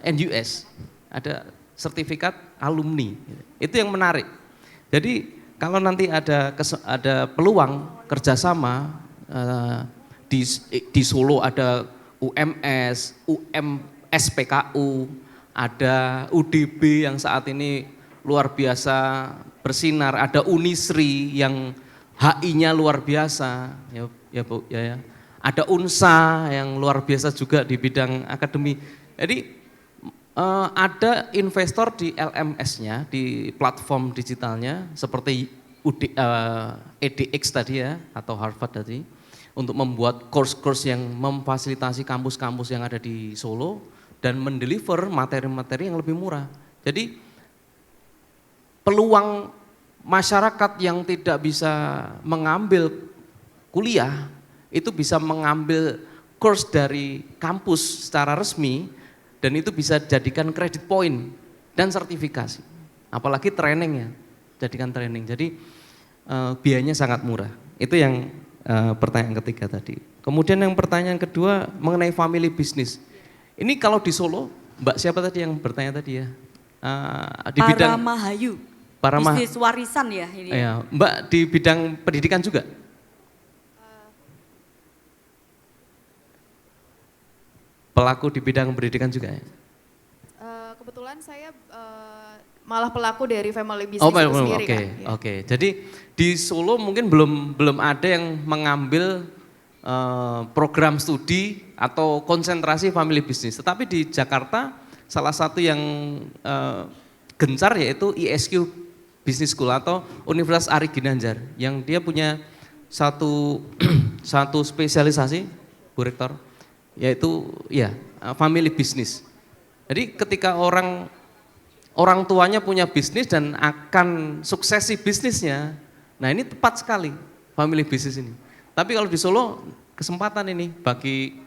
NUS, ada sertifikat alumni. Itu yang menarik. Jadi kalau nanti ada peluang kerjasama di Solo ada UMS, SPKU, ada UDB yang saat ini luar biasa bersinar, ada Unisri yang HI-nya luar biasa, ya Bu, ya. Ada UNSA yang luar biasa juga di bidang akademi. Jadi ada investor di LMS-nya, di platform digitalnya seperti EDX tadi ya, atau Harvard tadi, untuk membuat course-course yang memfasilitasi kampus-kampus yang ada di Solo dan mendeliver materi-materi yang lebih murah. Jadi peluang masyarakat yang tidak bisa mengambil kuliah itu bisa mengambil course dari kampus secara resmi, dan itu bisa jadikan credit point dan sertifikasi. Apalagi trainingnya, jadikan training. Jadi biayanya sangat murah. Itu yang pertanyaan ketiga tadi. Kemudian yang pertanyaan kedua mengenai family business. Ini kalau di Solo, Mbak siapa tadi yang bertanya tadi ya? Di bidang Paramahayu, Parama, bisnis warisan ya ini. Ya, Mbak di bidang pendidikan juga? Pelaku di bidang pendidikan juga ya? Kebetulan saya malah pelaku dari family business itu sendiri kan. Oke. Jadi di Solo mungkin belum ada yang mengambil program studi atau konsentrasi family business. Tetapi di Jakarta salah satu yang gencar yaitu ISQ Business School atau Universitas Ari Ginanjar, yang dia punya satu spesialisasi, Bu Rektor, yaitu ya family business. Jadi ketika orang tuanya punya bisnis dan akan suksesi bisnisnya, nah ini tepat sekali family business ini. Tapi kalau di Solo kesempatan ini bagi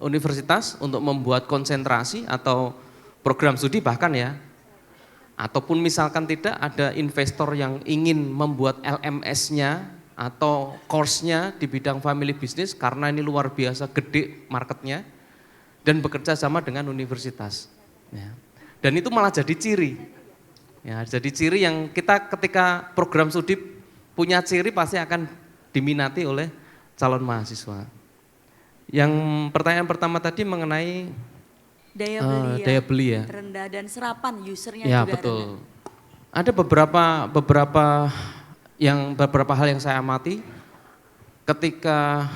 universitas untuk membuat konsentrasi atau program studi bahkan ya, ataupun misalkan tidak ada investor yang ingin membuat LMS-nya atau course-nya di bidang family business karena ini luar biasa gede marketnya dan bekerja sama dengan universitas. Ya. Dan itu malah jadi ciri. Ya, jadi ciri yang kita ketika program studi punya ciri pasti akan diminati oleh calon mahasiswa. Yang pertanyaan pertama tadi mengenai daya beli ya. Rendah dan serapan usernya ya, juga betul. rendah. Ada beberapa hal yang saya amati ketika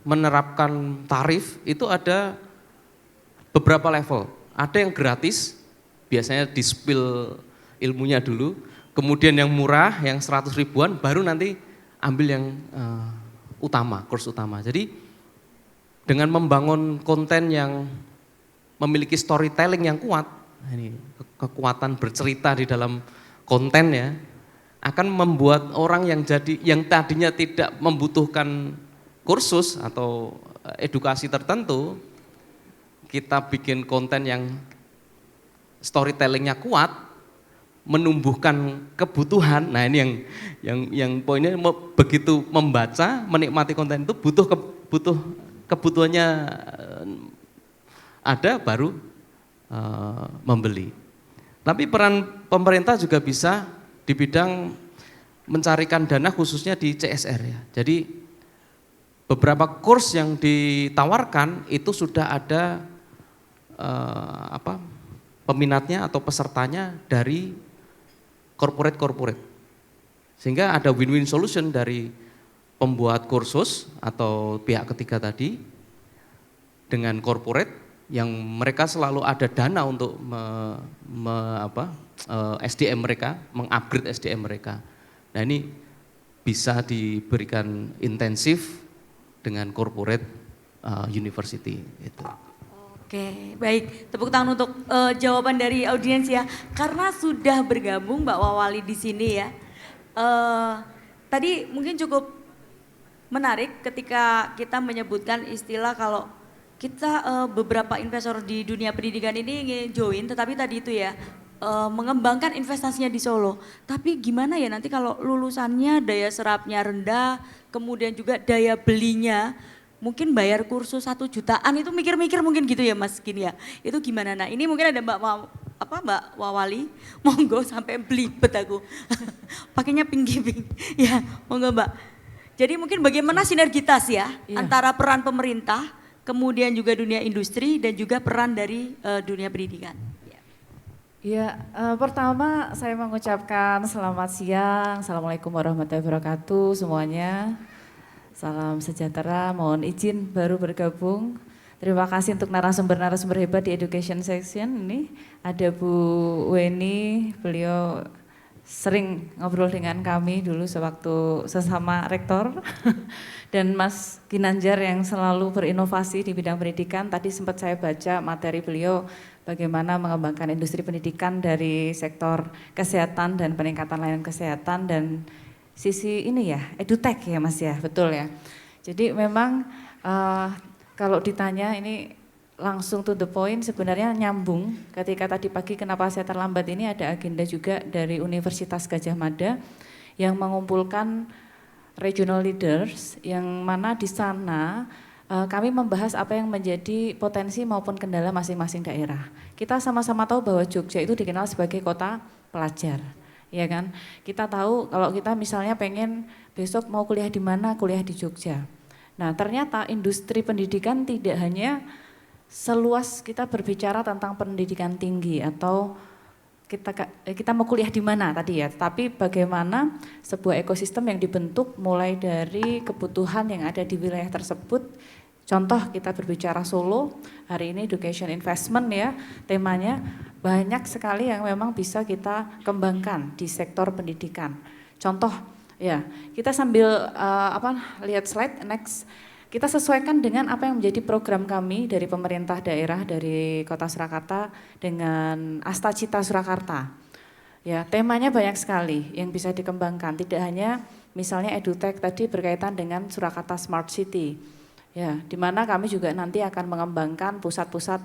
menerapkan tarif itu ada beberapa level. Ada yang gratis, biasanya di-spill ilmunya dulu, kemudian yang murah, yang 100 ribuan, baru nanti ambil yang utama, course utama. Jadi dengan membangun konten yang memiliki storytelling yang kuat, ini kekuatan bercerita di dalam konten ya, akan membuat orang yang tadinya tidak membutuhkan kursus atau edukasi tertentu, kita bikin konten yang storytellingnya kuat, menumbuhkan kebutuhan. Nah ini yang poinnya, begitu membaca, menikmati konten itu kebutuhannya ada, baru membeli. Tapi peran pemerintah juga bisa di bidang mencarikan dana khususnya di CSR ya. Jadi beberapa kurs yang ditawarkan itu sudah ada peminatnya atau pesertanya dari corporate. Sehingga ada win-win solution dari pembuat kursus atau pihak ketiga tadi dengan corporate yang mereka selalu ada dana untuk SDM mereka, mengupgrade SDM mereka. Nah ini bisa diberikan intensif dengan corporate university itu. Oke, baik. Tepuk tangan untuk jawaban dari audiens ya. Karena sudah bergabung Mbak Wawali di sini ya. Tadi mungkin cukup menarik ketika kita menyebutkan istilah kalau kita beberapa investor di dunia pendidikan ini ingin join, tetapi tadi itu ya mengembangkan investasinya di Solo. Tapi gimana ya nanti kalau lulusannya daya serapnya rendah, kemudian juga daya belinya mungkin bayar kursus 1 jutaan itu mikir-mikir mungkin gitu ya Mas Gini ya. Itu gimana? Nah ini mungkin ada Mbak Wawali, monggo sampai belibet aku. Pakainya pink. Ya monggo Mbak. Jadi mungkin bagaimana sinergitas ya antara peran pemerintah, kemudian juga dunia industri dan juga peran dari dunia pendidikan. Ya, pertama saya mengucapkan selamat siang, Assalamualaikum warahmatullahi wabarakatuh semuanya. Salam sejahtera, mohon izin baru bergabung. Terima kasih untuk narasumber-narasumber hebat di education section ini. Ada Bu Weni, beliau sering ngobrol dengan kami dulu sewaktu sesama rektor. Dan Mas Ginanjar yang selalu berinovasi di bidang pendidikan. Tadi sempat saya baca materi beliau bagaimana mengembangkan industri pendidikan dari sektor kesehatan dan peningkatan layanan kesehatan dan sisi ini ya, edutech ya Mas ya, betul ya. Jadi memang kalau ditanya ini langsung to the point sebenarnya nyambung ketika tadi pagi kenapa saya terlambat ini ada agenda juga dari Universitas Gadjah Mada yang mengumpulkan regional leaders yang mana di sana kami membahas apa yang menjadi potensi maupun kendala masing-masing daerah. Kita sama-sama tahu bahwa Jogja itu dikenal sebagai kota pelajar. Ya kan, kita tahu kalau kita misalnya pengen besok mau kuliah di mana, kuliah di Jogja. Nah ternyata industri pendidikan tidak hanya seluas kita berbicara tentang pendidikan tinggi atau kita mau kuliah di mana tadi ya, tapi bagaimana sebuah ekosistem yang dibentuk mulai dari kebutuhan yang ada di wilayah tersebut. Contoh kita berbicara Solo, hari ini education investment ya temanya, banyak sekali yang memang bisa kita kembangkan di sektor pendidikan. Contoh ya, kita sambil lihat slide next, kita sesuaikan dengan apa yang menjadi program kami dari pemerintah daerah dari Kota Surakarta dengan Astacita Surakarta. Ya, temanya banyak sekali yang bisa dikembangkan, tidak hanya misalnya edutech tadi berkaitan dengan Surakarta Smart City. Ya, di mana kami juga nanti akan mengembangkan pusat-pusat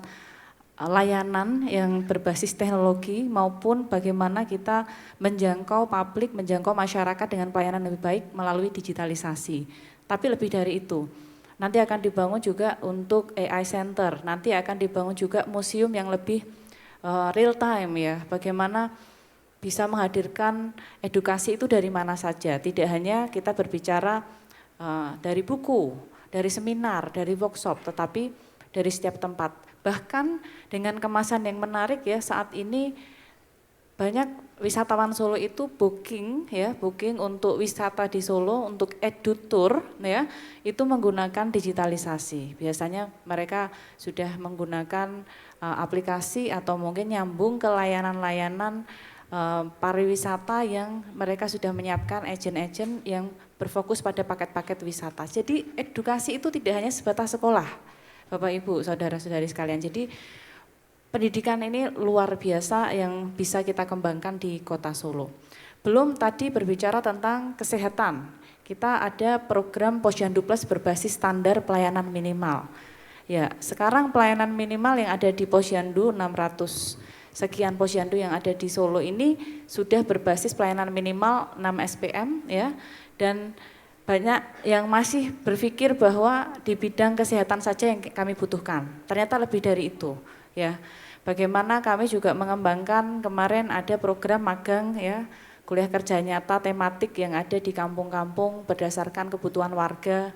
layanan yang berbasis teknologi maupun bagaimana kita menjangkau publik, menjangkau masyarakat dengan pelayanan lebih baik melalui digitalisasi. Tapi lebih dari itu, nanti akan dibangun juga untuk AI Center, nanti akan dibangun juga museum yang lebih real time ya, bagaimana bisa menghadirkan edukasi itu dari mana saja, tidak hanya kita berbicara dari buku, dari seminar, dari workshop, tetapi dari setiap tempat. Bahkan dengan kemasan yang menarik ya, saat ini banyak wisatawan Solo itu booking untuk wisata di Solo, untuk edutour ya, itu menggunakan digitalisasi. Biasanya mereka sudah menggunakan aplikasi atau mungkin nyambung ke layanan-layanan pariwisata yang mereka sudah menyiapkan agen-agen yang berfokus pada paket-paket wisata. Jadi edukasi itu tidak hanya sebatas sekolah, Bapak Ibu, saudara-saudari sekalian. Jadi pendidikan ini luar biasa yang bisa kita kembangkan di Kota Solo. Belum tadi berbicara tentang kesehatan. kita ada program Posyandu Plus berbasis standar pelayanan minimal. Ya, sekarang pelayanan minimal yang ada di Posyandu 600 sekian posyandu yang ada di Solo ini sudah berbasis pelayanan minimal 6 SPM ya, dan banyak yang masih berpikir bahwa di bidang kesehatan saja yang kami butuhkan. Ternyata lebih dari itu ya. Bagaimana kami juga mengembangkan kemarin ada program magang ya, kuliah kerja nyata tematik yang ada di kampung-kampung berdasarkan kebutuhan warga.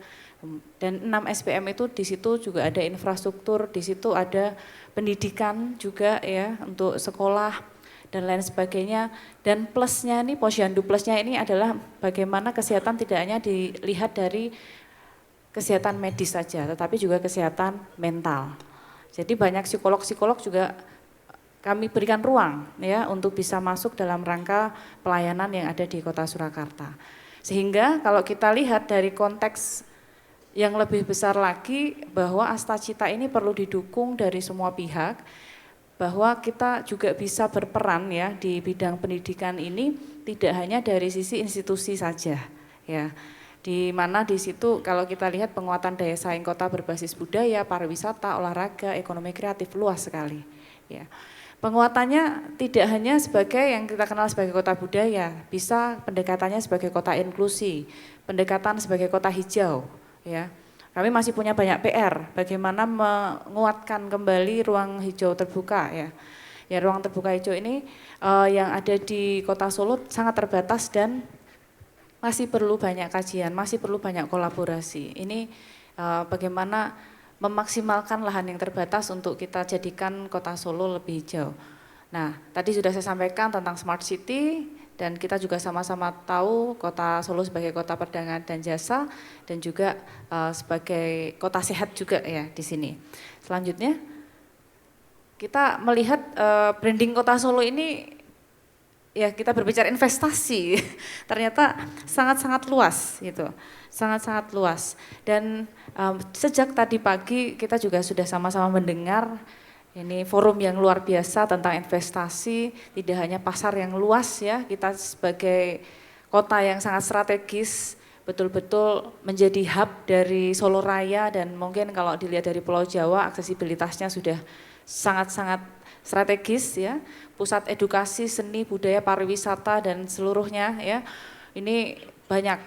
Dan 6 SPM itu di situ juga ada infrastruktur, di situ ada pendidikan juga ya untuk sekolah dan lain sebagainya. Dan plusnya ini, Posyandu plusnya ini adalah bagaimana kesehatan tidak hanya dilihat dari kesehatan medis saja, tetapi juga kesehatan mental. Jadi banyak psikolog-psikolog juga kami berikan ruang ya untuk bisa masuk dalam rangka pelayanan yang ada di Kota Surakarta. Sehingga kalau kita lihat dari konteks yang lebih besar lagi bahwa Astacita ini perlu didukung dari semua pihak, bahwa kita juga bisa berperan ya di bidang pendidikan ini tidak hanya dari sisi institusi saja ya. Di mana di situ kalau kita lihat penguatan daya saing kota berbasis budaya, pariwisata, olahraga, ekonomi kreatif luas sekali ya. Penguatannya tidak hanya sebagai yang kita kenal sebagai kota budaya, bisa pendekatannya sebagai kota inklusi, pendekatan sebagai kota hijau. Ya, kami masih punya banyak PR, bagaimana menguatkan kembali ruang hijau terbuka ya. Ya, ruang terbuka hijau ini yang ada di Kota Solo sangat terbatas dan masih perlu banyak kajian, masih perlu banyak kolaborasi. Ini bagaimana memaksimalkan lahan yang terbatas untuk kita jadikan Kota Solo lebih hijau. Nah, tadi sudah saya sampaikan tentang Smart City, dan kita juga sama-sama tahu Kota Solo sebagai kota perdagangan dan jasa dan juga sebagai kota sehat juga ya di sini. Selanjutnya kita melihat branding Kota Solo ini ya, kita berbicara investasi ternyata sangat-sangat luas gitu. Sangat-sangat luas. Dan sejak tadi pagi kita juga sudah sama-sama mendengar ini forum yang luar biasa tentang investasi, tidak hanya pasar yang luas ya, kita sebagai kota yang sangat strategis, betul-betul menjadi hub dari Solo Raya, dan mungkin kalau dilihat dari Pulau Jawa aksesibilitasnya sudah sangat-sangat strategis ya, pusat edukasi, seni, budaya, pariwisata dan seluruhnya ya. Ini banyak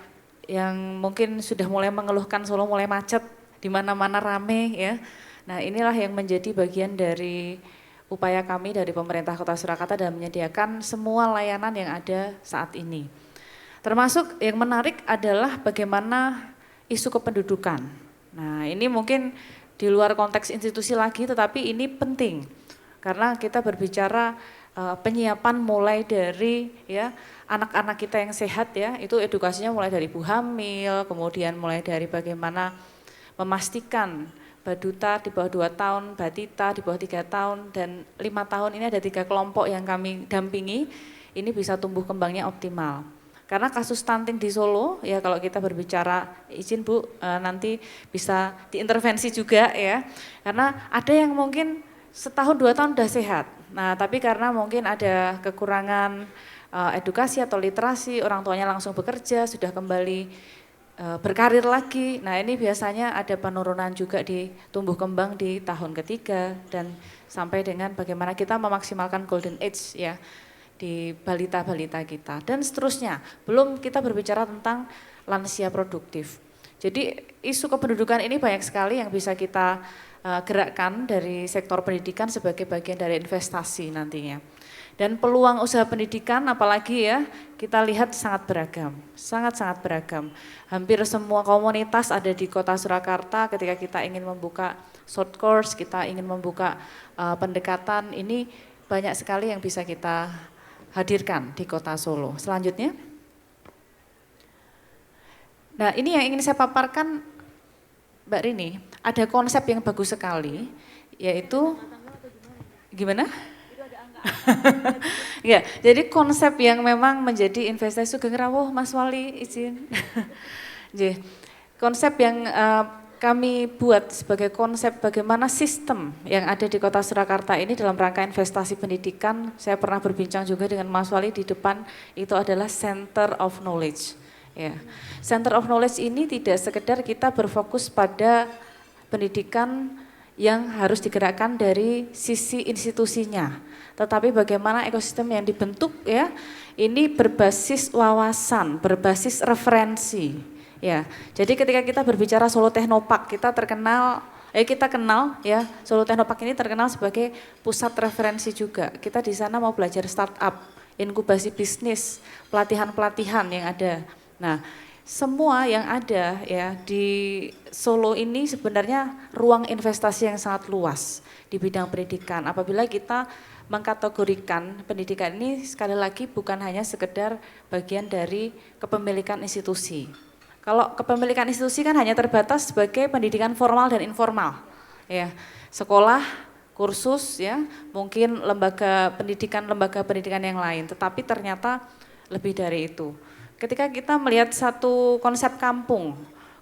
yang mungkin sudah mulai mengeluhkan Solo mulai macet, di mana-mana rame ya. Nah, inilah yang menjadi bagian dari upaya kami dari pemerintah Kota Surakarta dalam menyediakan semua layanan yang ada saat ini. Termasuk yang menarik adalah bagaimana isu kependudukan. Nah, ini mungkin di luar konteks institusi lagi, tetapi ini penting karena kita berbicara penyiapan mulai dari ya anak-anak kita yang sehat ya, itu edukasinya mulai dari ibu hamil, kemudian mulai dari bagaimana memastikan Baduta di bawah 2 tahun, Batita di bawah 3 tahun, dan 5 tahun ini ada 3 kelompok yang kami dampingi, ini bisa tumbuh kembangnya optimal. Karena kasus stunting di Solo, ya kalau kita berbicara, izin Bu, nanti bisa diintervensi juga ya, karena ada yang mungkin setahun 2 tahun udah sehat, nah tapi karena mungkin ada kekurangan edukasi atau literasi, orang tuanya langsung bekerja, sudah kembali berkarir lagi. Nah, ini biasanya ada penurunan juga di tumbuh kembang di tahun ketiga dan sampai dengan bagaimana kita memaksimalkan golden age ya di balita-balita kita dan seterusnya. Belum kita berbicara tentang lansia produktif. Jadi isu kependudukan ini banyak sekali yang bisa kita gerakkan dari sektor pendidikan sebagai bagian dari investasi nantinya. Dan peluang usaha pendidikan apalagi ya, kita lihat sangat beragam, sangat-sangat beragam. Hampir semua komunitas ada di Kota Surakarta ketika kita ingin membuka short course, kita ingin membuka pendekatan, ini banyak sekali yang bisa kita hadirkan di Kota Solo. Selanjutnya. Nah, ini yang ingin saya paparkan Mbak Rini, ada konsep yang bagus sekali, yaitu, gimana? Ya, jadi konsep yang memang menjadi investasi Sugeng Rawuh, Mas Wali izin. Jadi, konsep yang kami buat sebagai konsep bagaimana sistem yang ada di Kota Surakarta ini dalam rangka investasi pendidikan. Saya pernah berbincang juga dengan Mas Wali di depan, itu adalah Center of Knowledge. Ya, Center of Knowledge ini tidak sekedar kita berfokus pada pendidikan yang harus digerakkan dari sisi institusinya, tetapi bagaimana ekosistem yang dibentuk ya, ini berbasis wawasan, berbasis referensi. Ya, jadi ketika kita berbicara Solo Technopark, kita kenal ya, Solo Technopark ini terkenal sebagai pusat referensi juga. Kita di sana mau belajar startup, inkubasi bisnis, pelatihan-pelatihan yang ada. Nah, semua yang ada ya di Solo ini sebenarnya ruang investasi yang sangat luas di bidang pendidikan. Apabila kita mengkategorikan pendidikan ini sekali lagi bukan hanya sekedar bagian dari kepemilikan institusi. Kalau kepemilikan institusi kan hanya terbatas sebagai pendidikan formal dan informal. Ya, sekolah, kursus ya, mungkin lembaga pendidikan yang lain, tetapi ternyata lebih dari itu. Ketika kita melihat satu konsep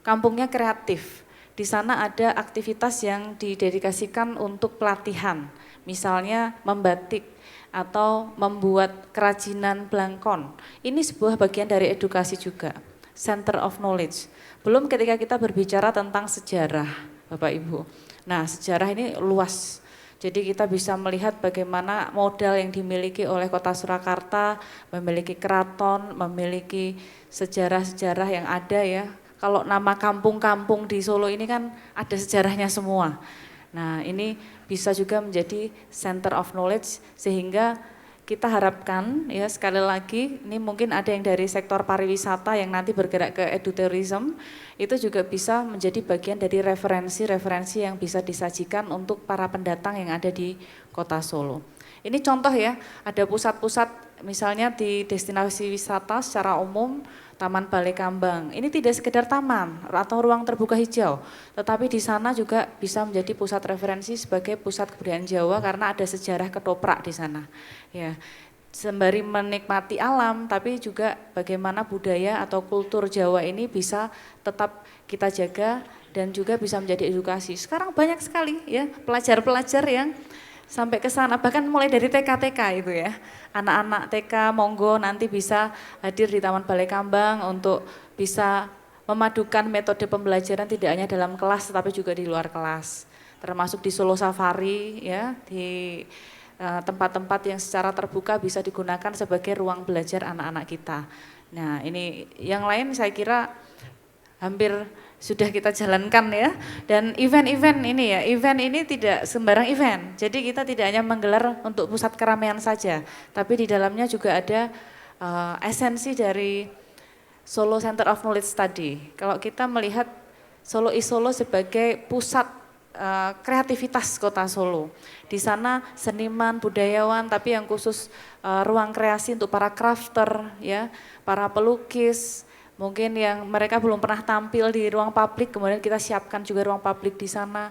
kampungnya kreatif, di sana ada aktivitas yang didedikasikan untuk pelatihan, misalnya membatik atau membuat kerajinan blangkon. Ini sebuah bagian dari edukasi juga, Center of Knowledge. Belum ketika kita berbicara tentang sejarah, Bapak Ibu. Nah, sejarah ini luas. Jadi kita bisa melihat bagaimana modal yang dimiliki oleh Kota Surakarta, memiliki keraton, memiliki sejarah-sejarah yang ada ya. Kalau nama kampung-kampung di Solo ini kan ada sejarahnya semua. Nah, ini bisa juga menjadi center of knowledge sehingga kita harapkan ya sekali lagi ini mungkin ada yang dari sektor pariwisata yang nanti bergerak ke edutourism itu juga bisa menjadi bagian dari referensi-referensi yang bisa disajikan untuk para pendatang yang ada di Kota Solo. Ini contoh ya, ada pusat-pusat misalnya di destinasi wisata secara umum Taman Balai Kambang. Ini tidak sekedar taman atau ruang terbuka hijau, tetapi di sana juga bisa menjadi pusat referensi sebagai pusat kebudayaan Jawa karena ada sejarah ketoprak di sana. Ya, sembari menikmati alam, tapi juga bagaimana budaya atau kultur Jawa ini bisa tetap kita jaga dan juga bisa menjadi edukasi. Sekarang banyak sekali ya pelajar-pelajar yang sampai ke sana, bahkan mulai dari TK-TK itu ya. Anak-anak TK monggo nanti bisa hadir di Taman Balai Kambang untuk bisa memadukan metode pembelajaran tidak hanya dalam kelas tetapi juga di luar kelas. Termasuk di Solo Safari ya, di tempat-tempat yang secara terbuka bisa digunakan sebagai ruang belajar anak-anak kita. Nah, ini yang lain saya kira hampir sudah kita jalankan ya, dan event-event ini ya, event ini tidak sembarang event, jadi kita tidak hanya menggelar untuk pusat keramaian saja, tapi di dalamnya juga ada esensi dari Solo Center of Knowledge tadi. Kalau kita melihat Solo is Solo sebagai pusat kreativitas Kota Solo, di sana seniman, budayawan, tapi yang khusus ruang kreasi untuk para crafter ya, para pelukis, mungkin yang mereka belum pernah tampil di ruang publik, kemudian kita siapkan juga ruang publik di sana.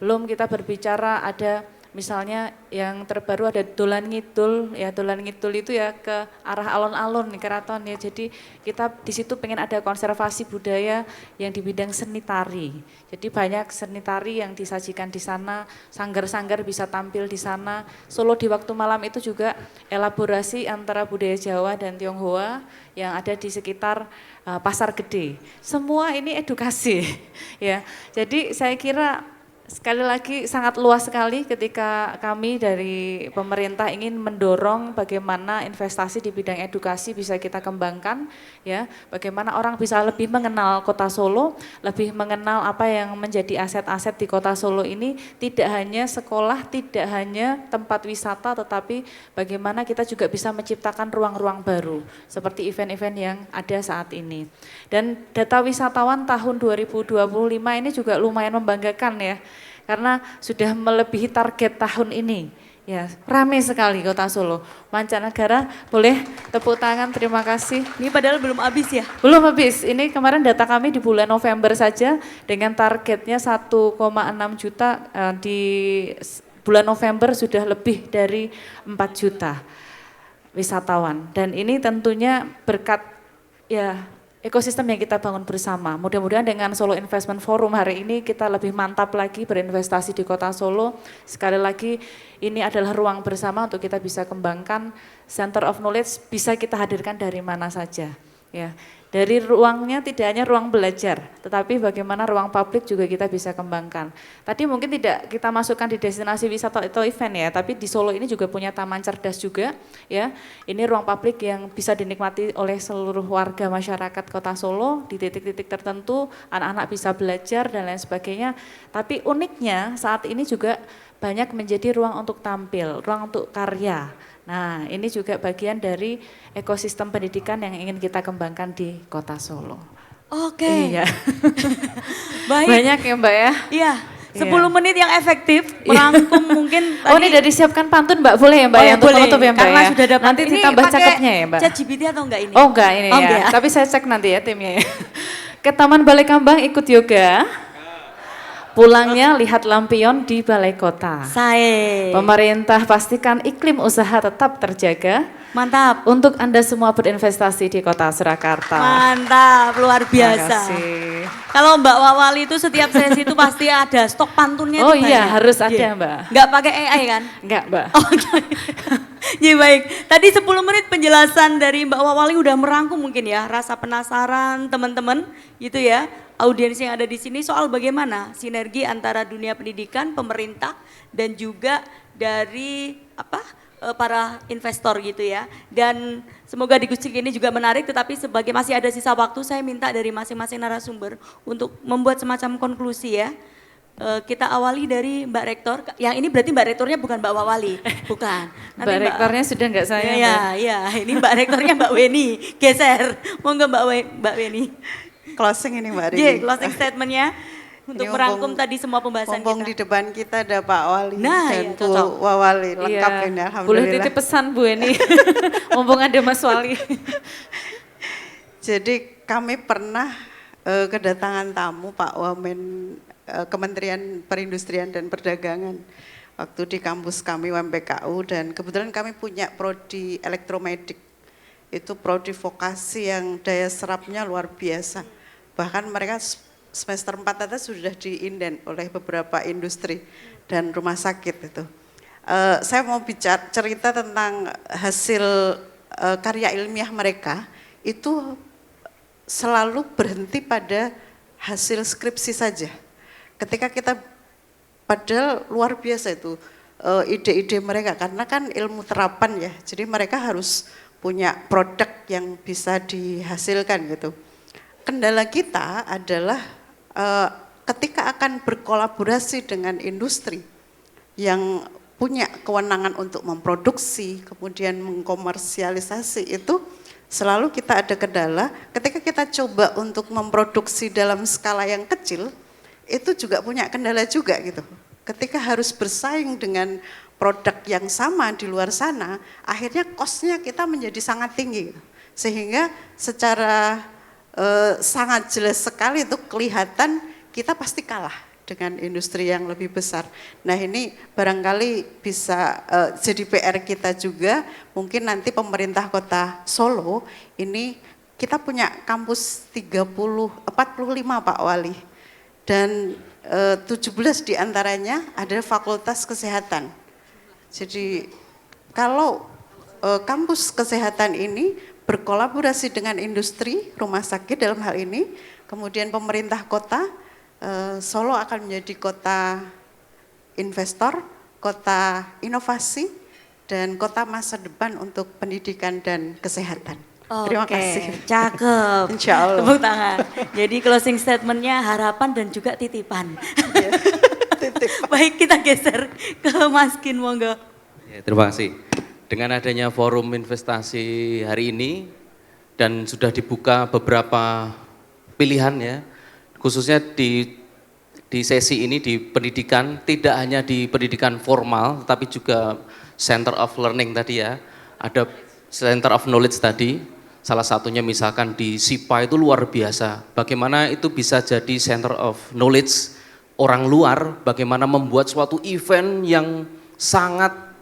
Belum kita berbicara ada misalnya yang terbaru ada Dolan Ngidul, ya Dolan Ngidul itu ya ke arah alun-alun nih keraton ya. Jadi kita di situ pengen ada konservasi budaya yang di bidang seni tari. Jadi banyak seni tari yang disajikan di sana, sanggar-sanggar bisa tampil di sana. Solo di waktu malam itu juga elaborasi antara budaya Jawa dan Tionghoa yang ada di sekitar Pasar Gede. Semua ini edukasi ya. Jadi saya kira sekali lagi sangat luas sekali ketika kami dari pemerintah ingin mendorong bagaimana investasi di bidang edukasi bisa kita kembangkan ya, bagaimana orang bisa lebih mengenal Kota Solo, lebih mengenal apa yang menjadi aset-aset di Kota Solo ini, tidak hanya sekolah, tidak hanya tempat wisata, tetapi bagaimana kita juga bisa menciptakan ruang-ruang baru seperti event-event yang ada saat ini. Dan data wisatawan tahun 2025 ini juga lumayan membanggakan ya, karena sudah melebihi target tahun ini. Ya, ramai sekali Kota Solo. Mancanegara boleh tepuk tangan, terima kasih. Ini padahal belum habis ya? Belum habis, ini kemarin data kami di bulan November saja dengan targetnya 1,6 juta, di bulan November sudah lebih dari 4 juta wisatawan. Dan ini tentunya berkat ya ekosistem yang kita bangun bersama. Mudah-mudahan dengan Solo Investment Forum hari ini kita lebih mantap lagi berinvestasi di Kota Solo. Sekali lagi ini adalah ruang bersama untuk kita bisa kembangkan Center of Knowledge, bisa kita hadirkan dari mana saja. Ya, Dari ruangnya tidak hanya ruang belajar, tetapi bagaimana ruang publik juga kita bisa kembangkan. Tadi mungkin tidak kita masukkan di destinasi wisata atau event ya, tapi di Solo ini juga punya taman cerdas juga ya. Ini ruang publik yang bisa dinikmati oleh seluruh warga masyarakat Kota Solo di titik-titik tertentu, anak-anak bisa belajar dan lain sebagainya. Tapi uniknya saat ini juga banyak menjadi ruang untuk tampil, ruang untuk karya. Nah, ini juga bagian dari ekosistem pendidikan yang ingin kita kembangkan di Kota Solo. Oke. Iya. Baik. Banyak ya Mbak ya? Iya. 10 Iya. menit yang efektif merangkum mungkin Oh ini udah disiapkan pantun Mbak, boleh ya Mbak Oh, ya ya, untuk boleh. penutup ya Mbak Karena ya? sudah dapat. Nanti Ini ditambah pakai cakepnya ya Mbak? ChatGPT atau enggak ini? Oh enggak ini Oh, ya, enggak. tapi saya cek nanti ya timnya ya. Ke Taman Balai Kambang ikut yoga. Pulangnya lihat lampion di balai kota. Sae. Pemerintah pastikan iklim usaha tetap terjaga. Mantap. Untuk Anda semua berinvestasi di Kota Surakarta. Mantap, luar biasa. Terima kasih. Kalau Mbak Wawali itu setiap sesi itu pasti ada stok pantunnya Oh itu iya, banyak. harus ada, Iya. Mbak. Nggak pakai AI kan? Enggak Mbak. Oh, ya baik. Tadi 10 menit penjelasan dari Mbak Wawali udah merangkum mungkin ya rasa penasaran teman-teman gitu ya. Audiens yang ada di sini soal bagaimana sinergi antara dunia pendidikan, pemerintah dan juga dari para investor gitu ya. Dan semoga diskusi ini juga menarik, tetapi sebagai masih ada sisa waktu saya minta dari masing-masing narasumber untuk membuat semacam konklusi ya. Kita awali dari Mbak Rektor, yang ini berarti Mbak Rektornya bukan Mbak Wawali, bukan. Mbak Rektornya sudah enggak saya Mbak. Iya, ini Mbak Rektornya Mbak Weni, geser. Monggo Mbak Weni. Closing ini Mbak Rini. Closing statementnya untuk Ini merangkum tadi semua pembahasan Mumpung di kita. depan kita ada Pak Wali Nah, dan iya, Bu cocok. Wawali, lengkap Iya. ini Boleh alhamdulillah. titip pesan Bu Eni, mumpung ada Mas Wali. Jadi kami pernah kedatangan tamu Pak Wamen Kementerian Perindustrian dan Perdagangan waktu di kampus kami UMPKU, dan kebetulan kami punya prodi elektromedik. Itu prodi vokasi yang daya serapnya luar biasa. Bahkan mereka semester 4 aja sudah diinden oleh beberapa industri dan rumah sakit itu. Saya mau cerita tentang hasil karya ilmiah mereka itu selalu berhenti pada hasil skripsi saja. Ketika kita, padahal luar biasa itu ide-ide mereka, karena kan ilmu terapan ya, jadi mereka harus punya produk yang bisa dihasilkan gitu. Kendala kita adalah ketika akan berkolaborasi dengan industri yang punya kewenangan untuk memproduksi, kemudian mengkomersialisasi, itu selalu kita ada kendala. Ketika kita coba untuk memproduksi dalam skala yang kecil, itu juga punya kendala juga gitu. Ketika harus bersaing dengan produk yang sama di luar sana, akhirnya cost-nya kita menjadi sangat tinggi. Sehingga secara sangat jelas sekali itu kelihatan kita pasti kalah dengan industri yang lebih besar. Nah ini barangkali bisa jadi PR kita juga, mungkin nanti pemerintah Kota Solo ini kita punya kampus 45 Pak Wali, dan 17 diantaranya ada fakultas kesehatan. Jadi kalau kampus kesehatan ini berkolaborasi dengan industri, rumah sakit dalam hal ini, kemudian pemerintah kota, Solo akan menjadi kota investor, kota inovasi, dan kota masa depan untuk pendidikan dan kesehatan. Terima kasih. Cakep. Insya Allah. Tepuk tangan. Jadi closing statementnya harapan dan juga titipan. Baik, kita geser ke Mas Kin, monggo. Ya, terima kasih. Dengan adanya forum investasi hari ini dan sudah dibuka beberapa pilihan ya, khususnya di sesi ini di pendidikan, tidak hanya di pendidikan formal, tapi juga center of learning tadi ya, ada center of knowledge tadi, salah satunya misalkan di SIPA itu luar biasa, bagaimana itu bisa jadi center of knowledge orang luar, bagaimana membuat suatu event yang sangat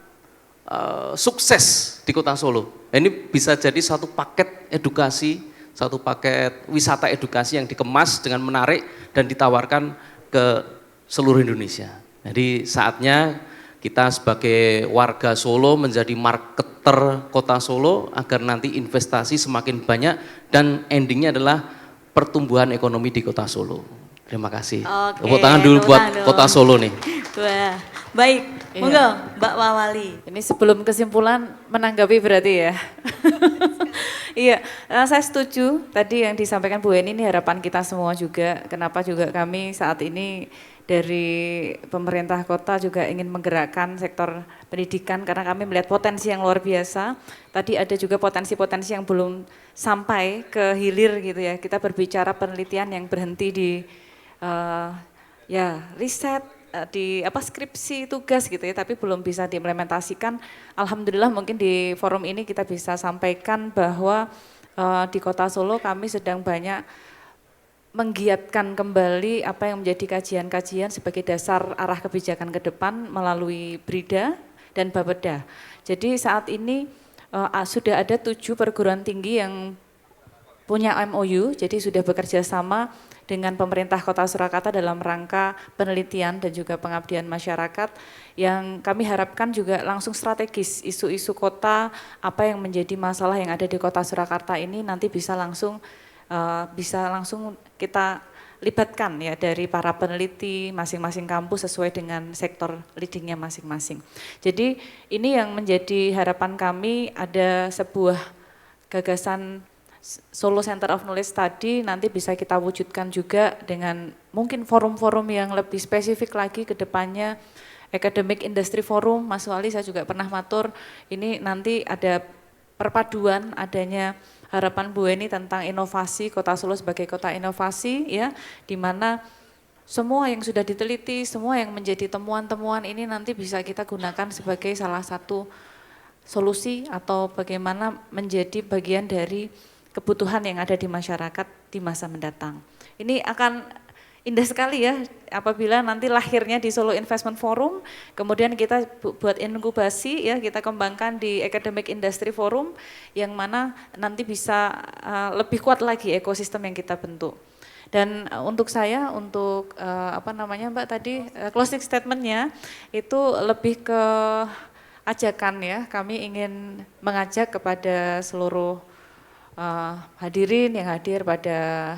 sukses di Kota Solo. Ini bisa jadi satu paket edukasi, satu paket wisata edukasi yang dikemas dengan menarik dan ditawarkan ke seluruh Indonesia. Jadi saatnya kita sebagai warga Solo menjadi marketer kota Solo agar nanti investasi semakin banyak dan endingnya adalah pertumbuhan ekonomi di kota Solo. Terima kasih. Oke, Tepuk tangan dulu buat dulu. kota Solo nih. Wah, baik. Monggo, Mbak Wawali. Ini sebelum kesimpulan menanggapi berarti ya. Iya, saya setuju tadi yang disampaikan Bu Eni, ini harapan kita semua juga. Kenapa juga kami saat ini dari pemerintah kota juga ingin menggerakkan sektor pendidikan karena kami melihat potensi yang luar biasa. Tadi ada juga potensi-potensi yang belum sampai ke hilir gitu ya. Kita berbicara penelitian yang berhenti di ya riset, di skripsi tugas gitu ya, tapi belum bisa diimplementasikan. Alhamdulillah mungkin di forum ini kita bisa sampaikan bahwa di Kota Solo kami sedang banyak menggiatkan kembali apa yang menjadi kajian-kajian sebagai dasar arah kebijakan ke depan melalui Brida dan Bapeda. Jadi saat ini sudah ada 7 perguruan tinggi yang punya MOU, jadi sudah bekerja sama dengan pemerintah Kota Surakarta dalam rangka penelitian dan juga pengabdian masyarakat yang kami harapkan juga langsung strategis. Isu-isu kota, apa yang menjadi masalah yang ada di Kota Surakarta ini nanti bisa langsung kita libatkan ya dari para peneliti masing-masing kampus sesuai dengan sektor leadingnya masing-masing. Jadi ini yang menjadi harapan kami, ada sebuah gagasan Solo Center of Knowledge tadi nanti bisa kita wujudkan juga dengan mungkin forum-forum yang lebih spesifik lagi ke depannya. Academic Industry Forum, Mas Wali saya juga pernah matur, ini nanti ada perpaduan adanya harapan Bu Eni tentang inovasi, Kota Solo sebagai kota inovasi ya, di mana semua yang sudah diteliti, semua yang menjadi temuan-temuan ini nanti bisa kita gunakan sebagai salah satu solusi atau bagaimana menjadi bagian dari kebutuhan yang ada di masyarakat di masa mendatang. Ini akan indah sekali ya apabila nanti lahirnya di Solo Investment Forum, kemudian kita buat inkubasi ya, kita kembangkan di Academic Industry Forum yang mana nanti bisa lebih kuat lagi ekosistem yang kita bentuk. Dan untuk saya, untuk Mbak tadi closing statementnya itu lebih ke ajakan ya, kami ingin mengajak kepada seluruh hadirin yang hadir pada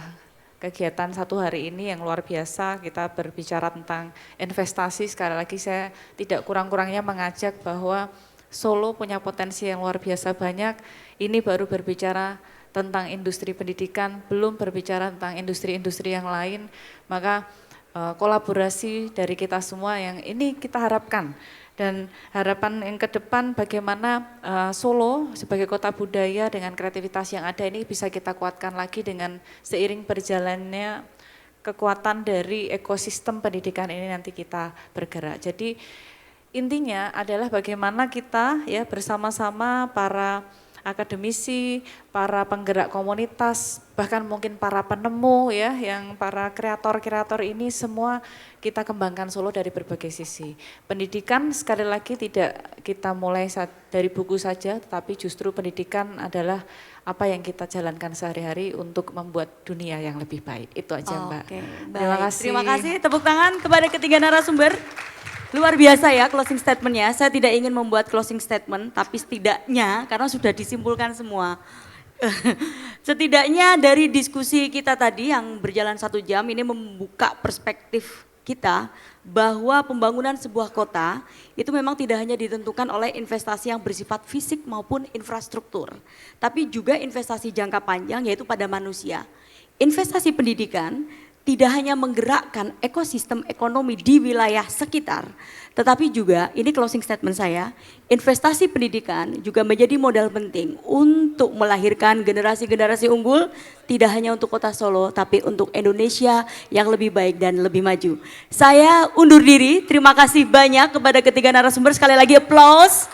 kegiatan satu hari ini yang luar biasa. Kita berbicara tentang investasi, sekali lagi saya tidak kurang-kurangnya mengajak bahwa Solo punya potensi yang luar biasa banyak. Ini baru berbicara tentang industri pendidikan, belum berbicara tentang industri-industri yang lain, maka kolaborasi dari kita semua yang ini kita harapkan. Dan harapan yang ke depan bagaimana Solo sebagai kota budaya dengan kreativitas yang ada ini bisa kita kuatkan lagi dengan seiring berjalannya kekuatan dari ekosistem pendidikan ini nanti kita bergerak. Jadi intinya adalah bagaimana kita ya bersama-sama para akademisi, para penggerak komunitas, bahkan mungkin para penemu ya, yang para kreator-kreator ini semua kita kembangkan Solo dari berbagai sisi. Pendidikan sekali lagi tidak kita mulai dari buku saja, tetapi justru pendidikan adalah apa yang kita jalankan sehari-hari untuk membuat dunia yang lebih baik. Itu aja Mbak. Oke, Terima kasih. Terima kasih, tepuk tangan kepada ketiga narasumber. Luar biasa ya closing statementnya. Saya tidak ingin membuat closing statement, tapi setidaknya karena sudah disimpulkan semua. Setidaknya dari diskusi kita tadi yang berjalan 1 jam ini membuka perspektif kita bahwa pembangunan sebuah kota itu memang tidak hanya ditentukan oleh investasi yang bersifat fisik maupun infrastruktur, tapi juga investasi jangka panjang yaitu pada manusia. Investasi pendidikan tidak hanya menggerakkan ekosistem ekonomi di wilayah sekitar, tetapi juga, ini closing statement saya, investasi pendidikan juga menjadi modal penting untuk melahirkan generasi-generasi unggul, tidak hanya untuk kota Solo, tapi untuk Indonesia yang lebih baik dan lebih maju. Saya undur diri, terima kasih banyak kepada ketiga narasumber, sekali lagi applause.